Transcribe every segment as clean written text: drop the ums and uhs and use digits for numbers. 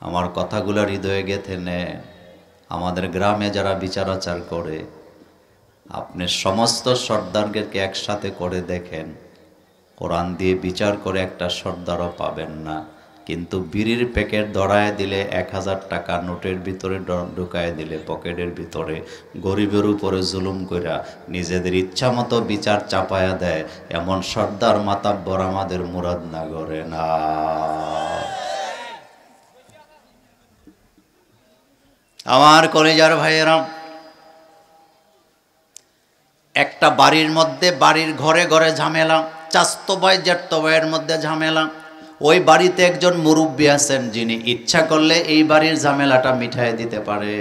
আমার কথাগুলো হৃদয়ে গেঁথে নে। আমাদের গ্রামে যারা বিচার আচার করে, আপনি সমস্ত সর্দারকে একসাথে করে দেখেন, কোরআন দিয়ে বিচার করে একটা সর্দারও পাবেন না। কিন্তু বিড়ির প্যাকেট ধরায় দিলে, 1000 টাকা নোটের ভিতরে ঢুকায় দিলে পকেটের ভিতরে, গরিবের উপরে জুলুম কইরা নিজেদের ইচ্ছা মতো বিচার চাপায়া দেয়, এমন সর্দার মাতাব্বর আমাদের মুরাদনগরে না। আমার কলেজার ভাইয়েরা, একটা বাড়ির মধ্যে, বাড়ির ঘরে ঘরে ঝামেলা, চাচতো ভাই জ্যাঠতো ভাইয়ের মধ্যে ঝামেলা। ওই বাড়িতে একজন মুরব্বী আছেন, যিনি ইচ্ছা করলে এই বাড়ির ঝামেলাটা মিটায়ে দিতে পারে।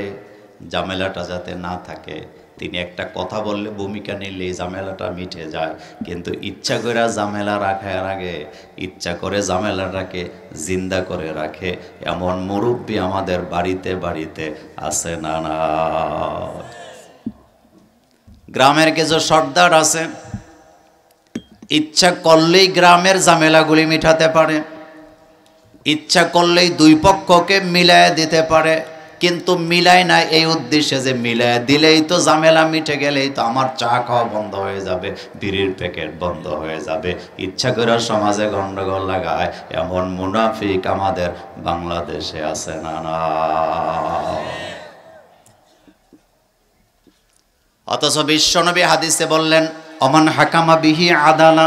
ঝামেলাটা যাতে না থাকে, তিনি একটা কথা বললে, ভূমিকা নিলে এই ঝামেলাটা মিটে যায়। কিন্তু ইচ্ছা করে ঝামেলা রাখার আগে ইচ্ছা করে ঝামেলাটাকে জিন্দা করে রাখে, এমন মুরব্বী আমাদের বাড়িতে বাড়িতে আছে না? না, গ্রামের কিছু সর্দার আছে, ইচ্ছা করলেই গ্রামের ঝামেলাগুলি মিটাতে পারে, ইচ্ছা করলেই দুই পক্ষকে মিলায় দিতে পারে। কিন্তু মিলায় না এই উদ্দেশ্যে যে মিলায় দিলেই তো ঝামেলা মিটে গেলেই তো আমার চা খাওয়া বন্ধ হয়ে যাবে, বিড়ির প্যাকেট বন্ধ হয়ে যাবে। ইচ্ছা করে সমাজে গন্ডগোল লাগায় এমন মুনাফিক আমাদের বাংলাদেশে আছে না? না, অথচ বিশ্বনবী হাদিসে বললেন, অমান হাকামা বিহি আদালা,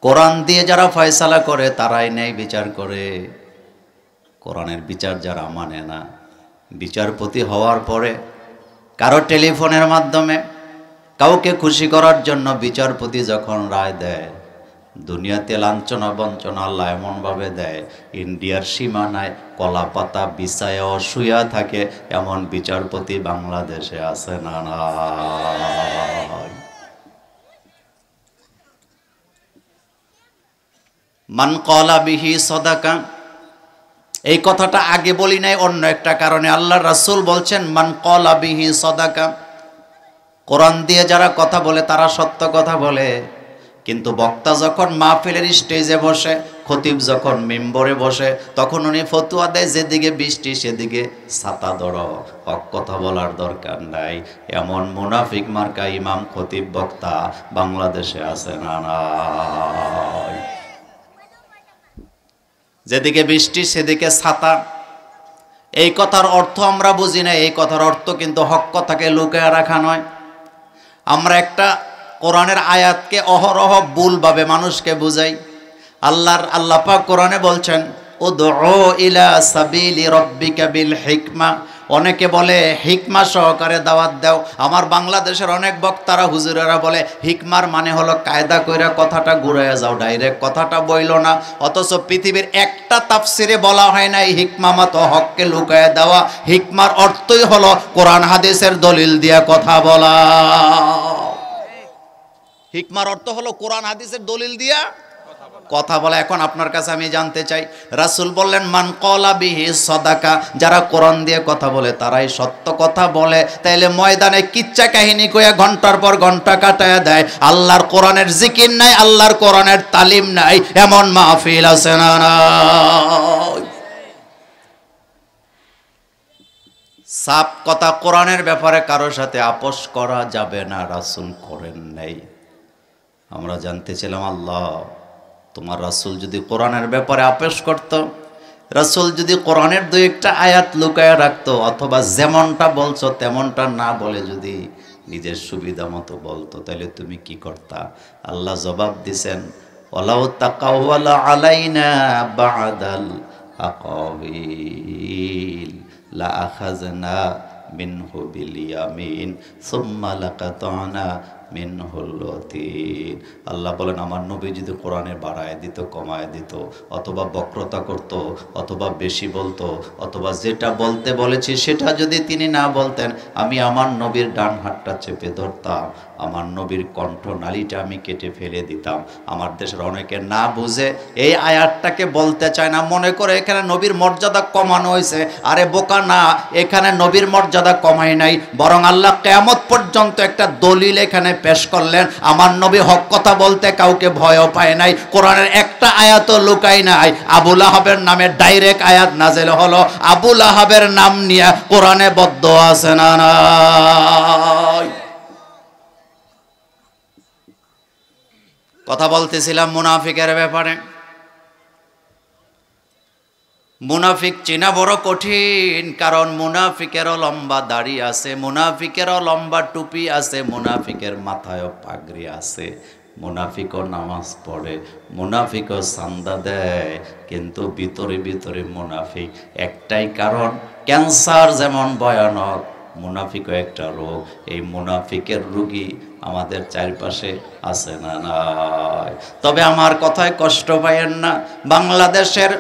কোরআন দিয়ে যারা ফয়সালা করে তারাই ন্যায় বিচার করে। কোরআনের বিচার যারা মানে না, বিচারপতি হওয়ার পরে কারো টেলিফোনের মাধ্যমে কাউকে খুশি করার জন্য বিচারপতি যখন রায় দেয়, দুনিয়াতে লাঞ্ছনা বঞ্চনা আল্লাহ এমনভাবে দেয়, ইন্ডিয়ার সীমানায় কলা পাতা বিছায় শুয়া থাকে এমন বিচারপতি বাংলাদেশে আছে না? না, মান ক্বালা বিহি সাদাকা, এই কথাটা আগে বলি নাই অন্য একটা কারণে। আল্লাহর রাসূল বলছেন, মান ক্বালা বিহি সাদাকা, কোরআন দিয়ে যারা কথা বলে তারা সত্য কথা বলে। কিন্তু বক্তা যখন মাহফিলের স্টেজে বসে, খতিব যখন মিম্বরে বসে, তখন উনি ফতোয়া দেয় যেদিকে বৃষ্টি সেদিকে ছাতা ধরো, হক কথা বলার দরকার নাই। এমন মুনাফিক মার্কা ইমাম খতিব বক্তা বাংলাদেশে আছে না? নাই। যেদিকে বৃষ্টি সেদিকে ছাতা, এই কথার অর্থ আমরা বুঝি না। এই কথার অর্থ কিন্তু হক কথাকে লুকায় রাখা নয়। আমরা একটা কোরআনের আয়াতকে অহরহ ভুলভাবে মানুষকে বুঝাই। আল্লাহ পাক কোরআনে বলছেন, উদউ ইলা সাবিলি রাব্বিকা বিল হিকমা, অনেকে বলে হিকমা সহকারে দাওয়াত দাও। আমার বাংলাদেশের অনেক বক্তারা হুজুরেরা বলে হিকমার মানে হলো কায়দা কইরা কথাটা ঘুরাইয়া যাও, ডাইরেক্ট কথাটা বইলো না। অথচ পৃথিবীর একটা তাফসিরে বলা হয় না এই হিকমা মতো হককে লুকায়া দেওয়া। হিকমার অর্থই হলো কোরআন হাদিসের দলিল দিয়া কথা বলা। হিকমার অর্থ হলো কোরআন হাদিসের দলিল দিয়া কথা বলা। এখন আপনার কাছে আমি জানতে চাই, রাসূল বললেন মান ক্বালা বিহি সাদাকা, যারা কোরআন দিয়ে কথা বলে তারাই সত্য কথা বলে। তাইলে ময়দানে কিচ্ছা কাহিনী কইয়া ঘন্টার পর ঘন্টা কাটায়া দেয়, আল্লাহর কোরআনের জিকির নাই, আল্লাহর কোরআনের তালিম নাই, এমন মাহফিল আছে না? সাফ কথা, কোরআনের ব্যাপারে কারোর সাথে আপোষ করা যাবে না, রাসূল করেন নাই। আমরা জানতে ছিলাম, আল্লাহ তোমার রাসূল যদি কোরআনের ব্যাপারে আপোষ করত, রাসূল যদি কোরআনের দুই একটা আয়াত লুকায় রাখতো, অথবা যেমনটা বলছো তেমনটা না বলে যদি নিজের সুবিধা মতো বলতো, তাহলে তুমি কি করতা? আল্লাহ জবাব দিছেন, ওয়ালাউ তাকাওয়ালা আলাইনা বা'দাল আকাওয়িল লা আখাযনা মিনহু বিল ইয়ামিন সুম্মা লাকাতানা মিনহুল ওয়াতিন। আল্লাহ বলেন, আমার নবী যদি কোরআনে বাড়ায় দিত, কমায় দিত, অথবা বক্রতা করত, অথবা বেশি বলতো, অথবা যেটা বলতে বলেছি সেটা যদি তিনি না বলতেন, আমি আমার নবীর ডান হাতটা চেপে ধরতাম, আমার নবীর কণ্ঠনালীটা আমি কেটে ফেলে দিতাম। আমার দেশের অনেকে না বুঝে এই আয়াতটাকে বলতে চায় না, মনে করে এখানে নবীর মর্যাদা কমানো হয়েছে। আরে বোকা না, এখানে নবীর মর্যাদা কমাই নাই, বরং আল্লাহ কিয়ামত পর্যন্ত একটা দলিল এখানে পেশ করলেন। আমার নবী হক কথা বলতে কাউকে ভয়ও পায় নাই, কোরআনের একটা আয়াতও লুকায় নাই। আবু লাহাবের নামে ডাইরেক্ট আয়াত নাযিল হলো, আবু লাহাবের নাম নিয়ে কোরআনে বদ্দোয়া আছে না নাই? কথা বলতেছিলাম মুনাফিকের ব্যাপারে। মুনাফিক চেনা বড় কঠিন, কারণ মুনাফিকেরও লম্বা দাড়ি আছে, মুনাফিকেরও লম্বা টুপি আছে, মুনাফিকের মাথায়ও পাগড়ি আছে, মুনাফিকও নামাজ পড়ে, মুনাফিকও চান্দা দেয়, কিন্তু ভিতরে ভিতরে মুনাফিক। একটাই কারণ, ক্যান্সার যেমন ভয়ানক, মুনাফিকও একটা রোগ। এই মুনাফিকের রোগী আমাদের চারপাশে আছে না নাই? তবে আমার কথায় কষ্ট পাইয়েন না, বাংলাদেশের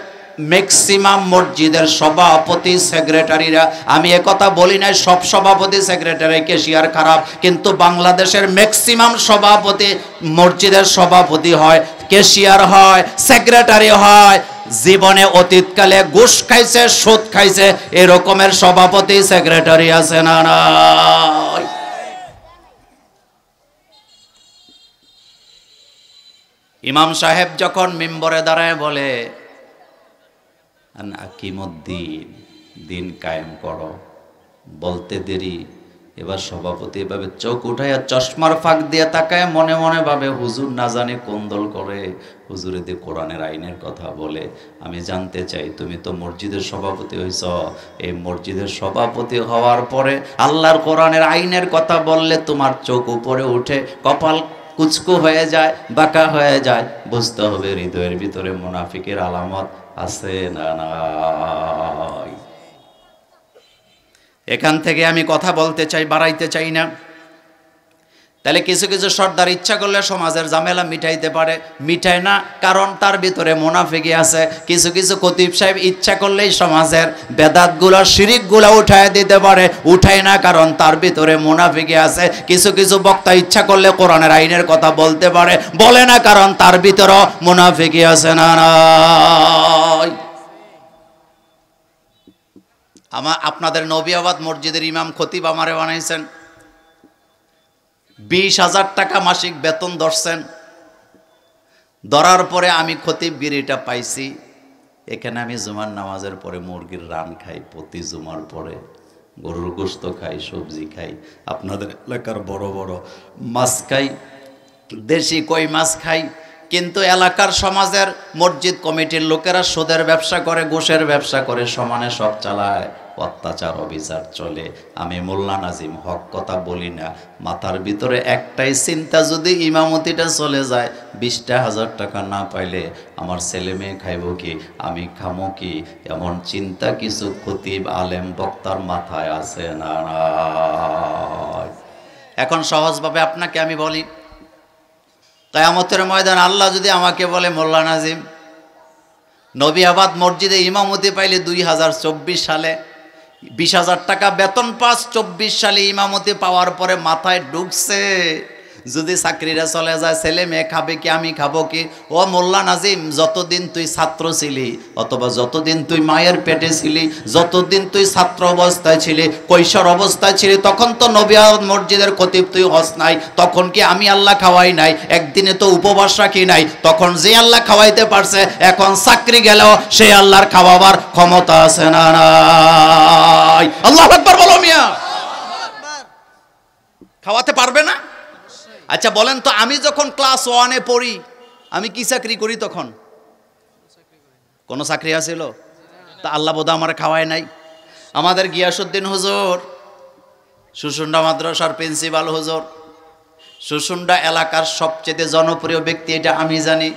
ম্যাক্সিমাম মসজিদের সভাপতি সেক্রেটারিরা, আমি একথা বলি নাই সব সভাপতি সেক্রেটারি কেশিয়ার খারাপ, কিন্তু বাংলাদেশের ম্যাক্সিমাম সভাপতি মসজিদের সভাপতি হয়, কেশিয়ার হয়, সেক্রেটারি হয়, জীবনে অতীতকালে ঘুষ খাইছে, সুদ খাইছে, এরকমের সভাপতি সেক্রেটারি আছে না নাই? ইমাম সাহেব যখন মিম্বরে দাঁড়ায় বলে আকিমুদ্দিন, দিন কায়েম করো, বলতে দেরি এবার সভাপতি এভাবে চোখ উঠাইয়া চশমার ফাঁক দিয়ে তাকায়, মনে মনে ভাবে হুজুর না জানে কোন দল করে, হুজুরে দিয়ে কোরআনের আইনের কথা বলে। আমি জানতে চাই, তুমি তো মসজিদের সভাপতি হইছ, এই মসজিদের সভাপতি হওয়ার পরে আল্লাহর কোরআনের আইনের কথা বললে তোমার চোখ উপরে উঠে, কপাল কুচকু হয়ে যায়, বাঁকা হয়ে যায়, বুঝতে হবে হৃদয়ের ভিতরে মুনাফিকের আলামত আছে না নাই? এখান থেকে আমি কথা বলতে চাই, বাড়াইতে চাই না। তাহলে কিছু কিছু সর্দার ইচ্ছা করলে সমাজের ঝামেলা মিটাইতে পারে, মিটায় না, কারণ তার ভিতরে মুনাফিকি আছে। কিছু কিছু খতিব সাহেব ইচ্ছা করলেই সমাজের বেদাতগুলো, শিরিকগুলো উঠায় দিতে পারে, উঠায় না, কারণ তার ভিতরে মুনাফিকি আছে। কিছু কিছু বক্তা ইচ্ছা করলে কোরআনের আইনের কথা বলতে পারে, বলে না, কারণ তার ভিতরেও মুনাফিকি আছে না নাই? আপনাদের নবিয়াবাদ মসজিদের ইমাম খতিব আমারে বানাইছেন, 20,000 টাকা মাসিক বেতন ধরছেন। ধরার পরে আমি খতিবগিরিটা পাইছি, এখানে আমি জুমার নামাজের পরে মুরগির রান খাই, প্রতি জুমার পরে গরুর গোশত খাই, সবজি খাই, আপনাদের এলাকার বড় বড় মাছ খাই, দেশি কই মাছ খাই। কিন্তু এলাকার সমাজের মসজিদ কমিটির লোকেরা সুদের ব্যবসা করে, ঘুষের ব্যবসা করে, সমানে সব চালায়, অত্যাচার অবিচার চলে। আমি মোল্লা নাজিম হক কথা বলি না, মাথার ভিতরে একটাই চিন্তা, যদি ইমামতিটা চলে যায়, 20,000 টাকা না পাইলে আমার ছেলে মেয়ে খাইব কি, আমি খামো কি, এমন চিন্তা কিছু খতিব আলেম বক্তার মাথায় আছে না? এখন সহজভাবে আপনাকে আমি বলি, কিয়ামতের ময়দান আল্লাহ যদি আমাকে বলে, মোল্লা নাজিম নবিয়াবাদ মসজিদে ইমামতি পাইলে 2024 সালে 20,000 টাকা বেতন পাস, 24 সালে ইমামতি পাওয়ার পরে মাথায় ঢুকছে, যদি চাকরিরা চলে যায় ছেলে মেয়ে খাবে কি, আমি খাবো কি? ও মোল্লা নাজিম, যতদিন তুই ছাত্র ছিলি, অথবা যতদিন তুই মায়ের পেটে ছিলি, যতদিন তুই ছাত্র অবস্থায় ছিলি, কৈশোর অবস্থায় ছিলি, তখন তো নবিয়াবাদ মসজিদের খতিব তুই হস নাই, তখন কি আমি আল্লাহ খাওয়াই নাই? একদিনে তো উপবাস রাখি নাই, তখন যে আল্লাহ খাওয়াইতে পারছে, এখন চাকরি গেলেও সেই আল্লাহর খাওয়াবার ক্ষমতা আছে না নাই? আল্লাহু আকবার বলো মিয়া, খাওয়াতে পারবে না? আচ্ছা বলেন তো, আমি যখন ক্লাস 1-এ পড়ি, আমি কি চাকরি করি? তখন কোন চাকরি আছিল? তা আল্লাহ বোধ আমার খাওয়ায় নাই। আমাদের গিয়াসউদ্দিন হুজুর, সুসুন্ডা মাদ্রাসার প্রিন্সিপাল হুজুর, সুসুন্ডা এলাকার সবচেয়ে জনপ্রিয় ব্যক্তি, এটা আমি জানি।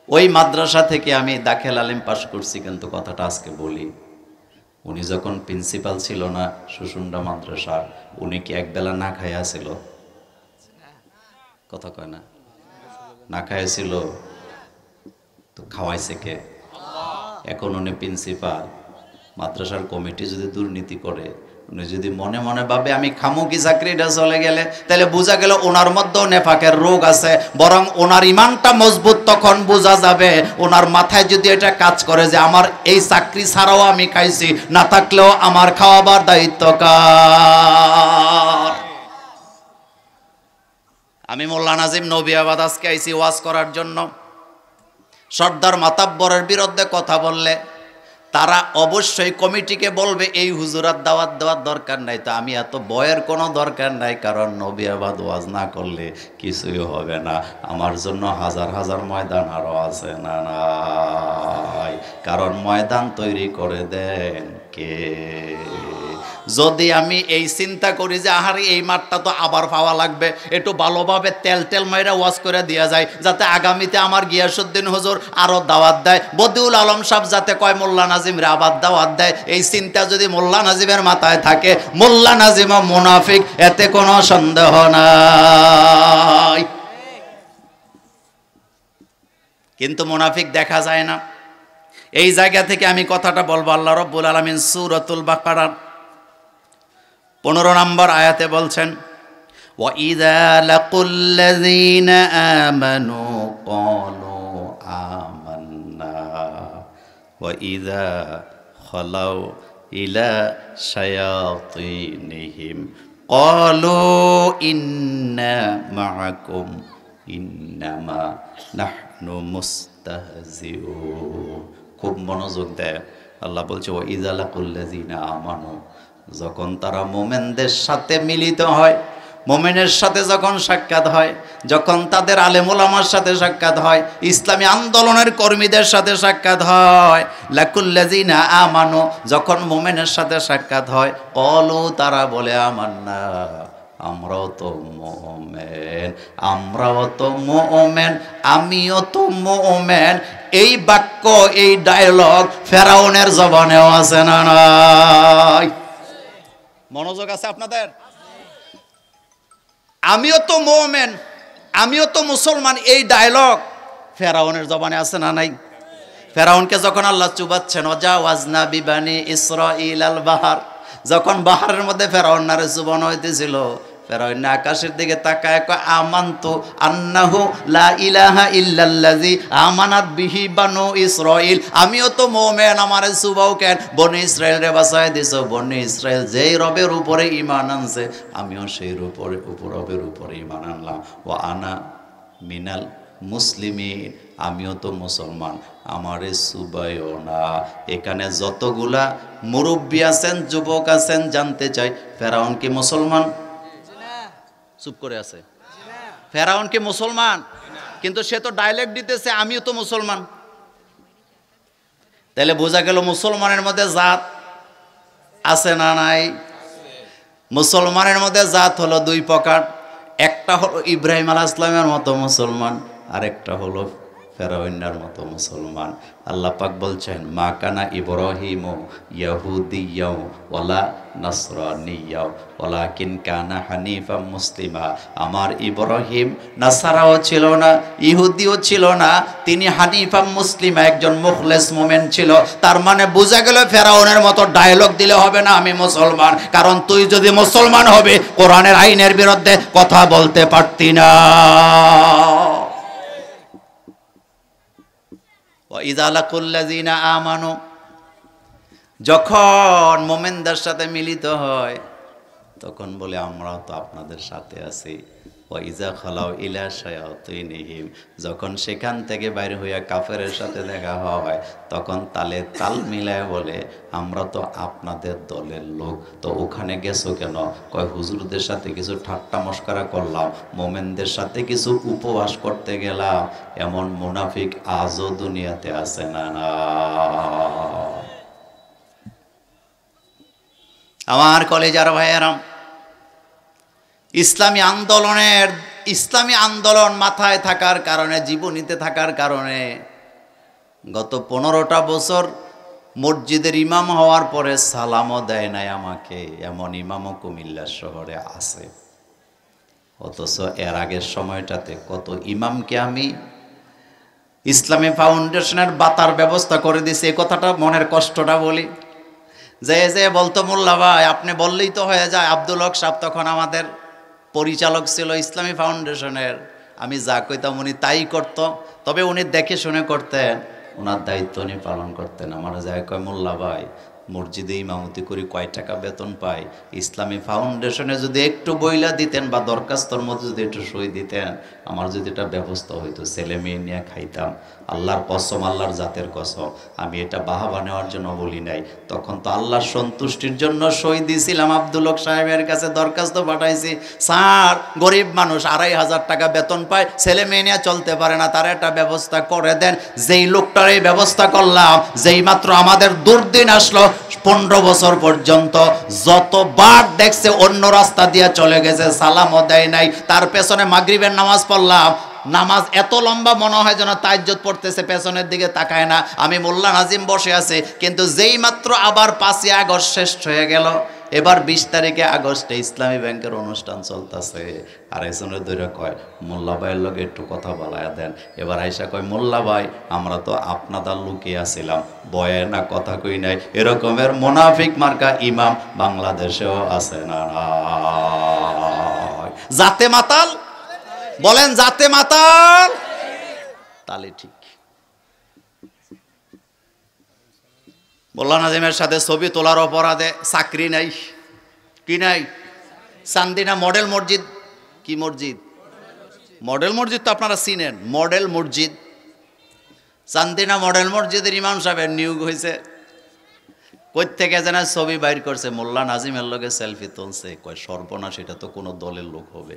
ওই মাদ্রাসা থেকে আমি দাখিল আলিম পাস করছি, কিন্তু কথাটা আজকে বলি, উনি যখন প্রিন্সিপাল ছিল না সুসুন্ডা মাদ্রাসা, উনি কি একবেলা না খাইয়া ছিল? কথা কয় না, না খাইছিল তো খাওয়াইছে কে? এখন উনি প্রিন্সিপাল, মাদ্রাসার কমিটি যদি দুর্নীতি করে, উনি যদি মনে মনে ভাবে আমি খামু কি চাকরিটা চলে গেলে, তাহলে বোঝা গেল ওনার মধ্যেও নেফাকের রোগ আছে। বরং ওনার ইমানটা মজবুত তখন বোঝা যাবে, ওনার মাথায় যদি এটা কাজ করে যে আমার এই চাকরি ছাড়াও আমি খাইছি, না থাকলেও আমার খাওয়াবার দায়িত্ব কার? আমি মোল্লা নাজিম নবিয়াবাদ আজকে আইসি ওয়াজ করার জন্য। সর্দার মাতাব্বরের বিরুদ্ধে কথা বললে তারা অবশ্যই কমিটিকে বলবে এই হুজুরাত দাওয়াত দেওয়ার দরকার নাই। তো আমি এত বয়ের কোনো দরকার নাই, কারণ নবিয়াবাদ ওয়াজ না করলে কিছুই হবে না। আমার জন্য হাজার হাজার ময়দান আরও আছে না নাই, কারণ ময়দান তৈরি করে দেন কে? যদি আমি এই চিন্তা করি যে আহারে এই মাঠটা তো আবার পাওয়া লাগবে, একটু ভালোভাবে তেল তেল মাইরা ওয়াজ করে দেওয়া যায়, যাতে আগামীতে আমার গিয়াসউদ্দিন হুজুর আরো দাওয়াত দেয়, বদিউল আলম সাহেব যাতে কয় মোল্লা নাজিমরে আবার দাওয়াত দেয়, এই চিন্তা যদি মোল্লা নাজিমের মাথায় থাকে, মোল্লা নাজিমও মুনাফিক, এতে কোনো সন্দেহ নাই। কিন্তু মুনাফিক দেখা যায় না। এই জায়গা থেকে আমি কথাটা বলবো। আল্লাহ রাব্বুল আলামিন সূরাতুল বাকারার 15 নম্বর আয়াতে বলছেন, ওয়াইযা লাকুল্লাযীনা আমানু ক্বালু আমান্না ওয়াইযা খালাউ ইলা শায়াতিনিহিম ক্বালু ইন্না মাআকুম ইন্নামা নাহনু মুস্তাহজিউন। খুব মনোযোগ দেয়। আল্লাহ বলছে ওয়াইযা লাকুল্লাযীনা আমানু, যখন তারা মোমেনদের সাথে মিলিত হয়, মোমেনের সাথে যখন সাক্ষাৎ হয়, যখন তাদের আলেম ওলামার সাথে সাক্ষাৎ হয়, ইসলামী আন্দোলনের কর্মীদের সাথে সাক্ষাৎ হয়, লাকুল্লাযীনা আমানু, যখন মোমেনের সাথে সাক্ষাৎ হয়, ক্বালু, তারা বলে আমান্না, আমরাও তো মুমিন, আমরাও তো মুমিন, আমিও তো মুমিন। এই বাক্য, এই ডায়লগ ফেরাউনের জবানেও আছে না নাই? মনোযোগ আছে আপনাদের? আমিও তো মুমিন, আমিও তো মুসলমান, এই ডায়লগ ফেরাউনের জবানে আছে না নাই? ফেরাউনকে যখন আল্লাহ চুবাচ্ছেন, ওয়াজাওয়াজনা বিবানি ইসরাঈল আল বাহার, যখন বাহারের মধ্যে ফেরাউন নারে চুবানো হইতেছিল, ফেরাউন আকাশের দিকে তাকায় কয় আমানতু আন্নাহু লা ইলাহা ইল্লাল্লাযী আমানাত বিহি বানু ইসরাঈল, আমিও তো মুমিন, আমারে চুবাও কেন? বনি ইসরাইল রে বাঁচায় দিছো, বনি ইসরাইল যেই রবের উপরে ঈমান আনছে, আমিও সেই রবের উপরে ঈমান আনলাম। ওয়া আনা মিনাল মুসলিমিন, আমিও তো মুসলমান, আমারে সুবাইও না। এখানে যতগুলা মুরব্বী আছেন, যুবক আছেন, জানতে চাই ফেরাউন কি মুসলমান? চুপ করে আছে। ফেরাউন কি মুসলমান? কিন্তু সে তো ডাইলেক্ট দিতেছে আমিও তো মুসলমান। তাহলে বোঝা গেল মুসলমানের মধ্যে জাত আছে না নাই? মুসলমানের মধ্যে জাত হলো দুই প্রকার। একটা হলো ইব্রাহিম আলাইহিস সালামের মতো মুসলমান, আরেকটা হলো ফেরাউনের মতো মুসলমান। আল্লাহ পাক বলছেন, মা কানা ইব্রাহিমু ইয়াহুদিয়্যাও ওয়ালা নাসরানিয়্যাও ওয়ালাকিন কানা হানিফাম মুসলিমা। আমার ইব্রাহিম নাসারাও ছিল না, ইহুদিও ছিল না, তিনি হানিফাম মুসলিমা, একজন মুখলেস মুমিন ছিল। তার মানে বোঝা গেল ফেরাউনের মতো ডায়লগ দিলে হবে না আমি মুসলমান, কারণ তুই যদি মুসলমান হবে কোরআনের আইনের বিরুদ্ধে কথা বলতে পারতি না। ওয়াইযা লাকুল্লাযীনা আমানু, যখন মুমিনদের সাথে মিলিত হয় তখন বলে আমরাও তো আপনাদের সাথে আছি। ওয়াইযা খালাউ ইলা শায়াতিনিহিম, যখন সেখান থেকে বাইর হইয়া কাফেরের সাথে দেখা হয় তখন তালে তাল মিলায় বলে আমরা তো আপনাদের দলের লোক, তো ওখানে গেছো কেন? কয় হুজুরদের সাথে কিছু ঠাট্টা মশকরা করলাম, মোমেনদের সাথে কিছু উপবাস করতে গেলাম। এমন মুনাফিক আজও দুনিয়াতে আছে না না? আমার কলেজার ভাইয়েরাম, ইসলামী আন্দোলন মাথায় থাকার কারণে, জীবনীতে থাকার কারণে গত 15টা বছর মসজিদের ইমাম হওয়ার পরে সালামও দেয় নাই আমাকে, এমন ইমামও কুমিল্লা শহরে আছে। অথচ এর আগের সময়টাতে কত ইমামকে আমি ইসলামী ফাউন্ডেশনের বাতার ব্যবস্থা করে দিয়েছি। এই কথাটা, মনের কষ্টটা বলি। যে বলতো মোল্লা ভাই আপনি বললেই তো হয়ে যায়। আব্দুল হক সাহেব তখন আমাদের পরিচালক ছিল ইসলামী ফাউন্ডেশনের, আমি যা কইতাম উনি তাই করত, তবে উনি দেখে শুনে করতেন, ওনার দায়িত্ব উনি পালন করতেন। আমার যায় কয় মোল্লা ভাই মসজিদে ইমামতি করি কয় টাকা বেতন পাই, ইসলামী ফাউন্ডেশনে যদি একটু বইলা দিতেন বা দরখাস্তর মধ্যে যদি একটু সই দিতেন, আমার যদি এটা ব্যবস্থা হইতো, ছেলে মেয়ে নিয়ে খাইতাম। আল্লাহর কসম, আল্লাহর জাতের কসম, আমি এটা বাহাবা নেওয়ার জন্য বলি নাই। তখন তো আল্লাহর সন্তুষ্টির জন্য সই দিয়েছিলাম। আব্দুল হক সাহেবের কাছে দরখাস্ত পাঠাইছি, স্যার গরিব মানুষ 2500 টাকা বেতন পায়, ছেলে মেয়ে নিয়ে চলতে পারে না, তার একটা ব্যবস্থা করে দেন। যেই লোকটার এই ব্যবস্থা করলাম, যেই মাত্র আমাদের দুর্দিন আসলো, 15 বছর পর্যন্ত যতবার দেখছে অন্য রাস্তা দিয়ে চলে গেছে, সালামও দেয় নাই। তার পেছনে মাগরিবের নামাজ পড়লাম, নামাজ এত লম্বা মনে হয় যেন তাহাজ্জুদ পড়তেছে, পেছনের দিকে তাকায় না। আমি মোল্লা নাজিম বসে আছে, কিন্তু যেই মাত্র আবার 5ই আগস্ট শেষ হয়ে গেল, এবার 20 তারিখে আগস্টে ইসলামী ব্যাংকের অনুষ্ঠান চলতেছে, আর একজনের ধরে কয় মোল্লা ভাইয়ের লগে একটু কথা বলায়া দেন। এবার আইসা কয় মোল্লা ভাই আমরা তো আপনাদের লুকিয়ে আসছিলাম, বয়ে না কথা কই নাই। এরকমের মুনাফিক মার্কা ইমাম বাংলাদেশেও আছে না? জাতে মাতাল বলেন, জাতে মাতাল, তাহলে ঠিক। মোল্লা নাজিমের সাথে ছবি তোলার অপরাধে চাকরি নাই, কি নাই? চান্দিনা মডেল মসজিদ, কি মসজিদ? মডেল মসজিদ তো আপনারা চিনেন, মডেল মসজিদ। চান্দিনা মডেল মসজিদের ইমাম সাহেবের নিয়োগ হয়েছে, কই থেকে যেন ছবি বাইর করছে, মোল্লা নাজিমের লগে সেলফি তুলছে। কয় সর্বনাশ, এটা তো কোনো দলের লোক হবে,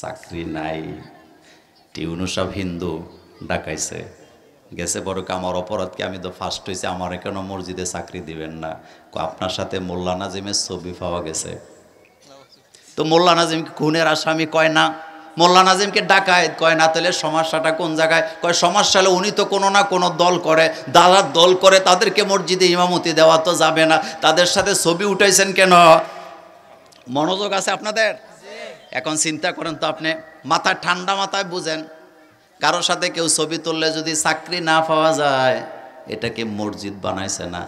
চাকরি নাই। টিউনু সাহেব হিন্দু ডাকাইছে, গেছে বড় আমার অপরাধ কি, আমি তো ফার্স্ট হয়েছে, আমার কেন মসজিদে চাকরি দিবেন না? আপনার সাথে মোল্লা নাজিমের ছবি পাওয়া গেছে। তো মোল্লা নাজিমকে খুনের আসামি কয় না, মোল্লা নাজিমকে ডাকায়েত কয় না। তাহলে সমস্যাটা কোন জায়গায়? কয় সমস্যা হলো উনি তো কোনো না কোনো দল করে, দাদার দল করে, তাদেরকে মসজিদে ইমামতি দেওয়া তো যাবে না, তাদের সাথে ছবি উঠাইছেন কেন? মনোযোগ আছে আপনাদের? এখন চিন্তা করেন তো, আপনি মাথা ঠান্ডা মাথায় বুঝেন, কারোর সাথে কেউ ছবি তুললে যদি চাকরি না পাওয়া যায়, এটাকে মসজিদ বানাইছে না,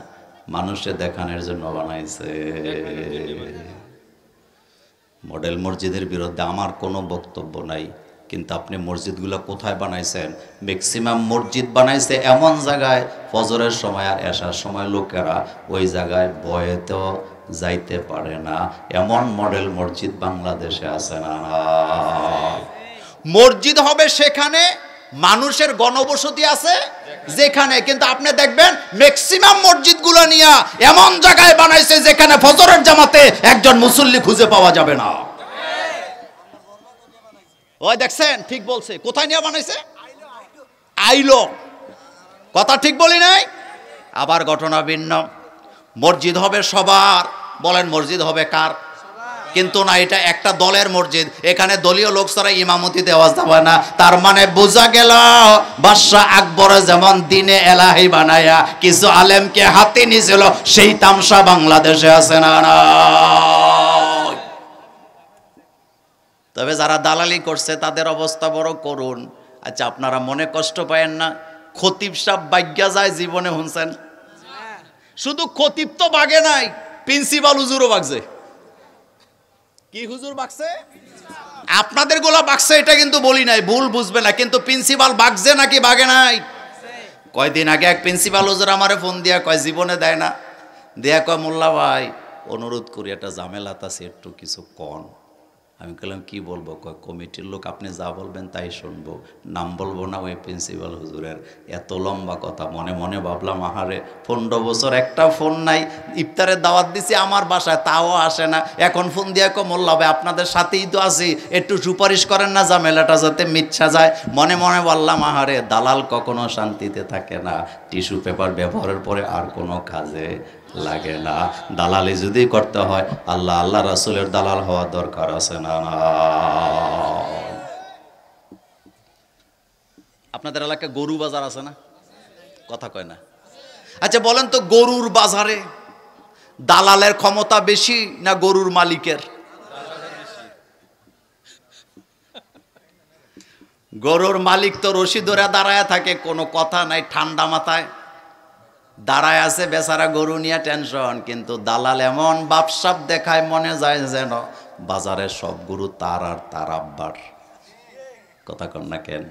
মানুষে দেখানোর জন্য বানাইছে। মডেল মসজিদের বিরুদ্ধে আমার কোনো বক্তব্য নাই, কিন্তু আপনি মসজিদগুলো কোথায় বানাইছেন? ম্যাক্সিমাম মসজিদ বানাইছে এমন জায়গায়, ফজরের সময় আর এশার সময় লোকেরা ওই জায়গায় বয়েতেও যাইতে পারে না, এমন মডেল মসজিদ বাংলাদেশে আছে না? মসজিদ হবে সেখানে মানুষের গণবসতি আছে যেখানে, কিন্তু আপনি দেখবেন ম্যাক্সিমাম মসজিদগুলো নিয়ে এমন জায়গায় বানাইছে যেখানে ফজরের জামাতে একজন মুসল্লি খুঁজে পাওয়া যাবে না। ওই দেখছেন, ঠিক বলছে। কোথায় নিয়ে বানাইছে? আইলো, কথা ঠিক বলি নাই? আবার ঘটনা ভিন্ন। মসজিদ হবে সবার, বলেন মসজিদ হবে কার? কিন্তু না, এটা একটা দলের মসজিদ, এখানে দলীয় লোক ছাড়া ইমামতি দেওয়া যাবে না। তার মানে বোঝা গেল, বাদশাহ আকবরে যেমন দিনে এলাহি বানায়া কিছু আলেমকে হাতে নিয়েছিল, সেই তামসা বাংলাদেশে আছে না? তবে যারা দালালি করছে তাদের অবস্থা বড় করুন। আচ্ছা, আপনারা মনে কষ্ট পায়েন না? খতিব সাহেব বাগ্যা যায় জীবনে, শুনছেন? শুধু খতিব তো বাগে নাই, প্রিন্সিপাল হুজুরও বাগছে। কি হুজুর বাগছে? আপনাদের গোলা বাগছে, এটা কিন্তু বলি নাই, ভুল বুঝবে না। কিন্তু প্রিন্সিপাল বাগছে নাকি বাগে নাই? কয়দিন আগে এক প্রিন্সিপাল হুজুর আমারে ফোন দিয়া কয়, জীবনে দেয় না, দেয়া কয় মোল্লা ভাই অনুরোধ করি, একটা ঝামেলাত আছে, একটু কিছু কন। আমি বললাম কি বলবো? কয় কমিটির লোক, আপনি যা বলবেন তাই শুনবো, নাম বলবো না। ওই প্রিন্সিপাল হুজুরের এত লম্বা কথা, মনে মনে ভাবলাম আহারে 15 বছর একটা ফোন নাই, ইফতারের দাওয়াত দিছি আমার বাসায়, তাও আসে না। এখন ফোন দিয়ে কো মোল্লা ভাই আপনাদের সাথেই তো আছি, একটু সুপারিশ করেন না ঝামেলাটা যাতে মিচ্ছা যায়। মনে মনে বললাম আহারে, দালাল কখনো শান্তিতে থাকে না, টিস্যু পেপার ব্যবহারের পরে আর কোনো কাজে লাগে না। দালালি যদি করতে হয়, আল্লাহ আল্লাহ রাসূলের দালাল হওয়া দরকার আছে না? আপনাদের এলাকায় গরু বাজার আছে না? কথা কয় না। আচ্ছা বলেন তো, গরুর বাজারে দালালের ক্ষমতা বেশি না গরুর মালিকের? গরুর মালিক তো রশি ধরে দাঁড়ায় থাকে, কোনো কথা নাই, ঠান্ডা মাথায় দাঁড়ায় আছে বেচারা, গরু নিয়ে টেনশন। কিন্তু দালাল এমন বাপসাপ দেখায়, মনে যায় যেন বাজারের সব গরু তার আর তার আব্বার। কথা কন না কেন?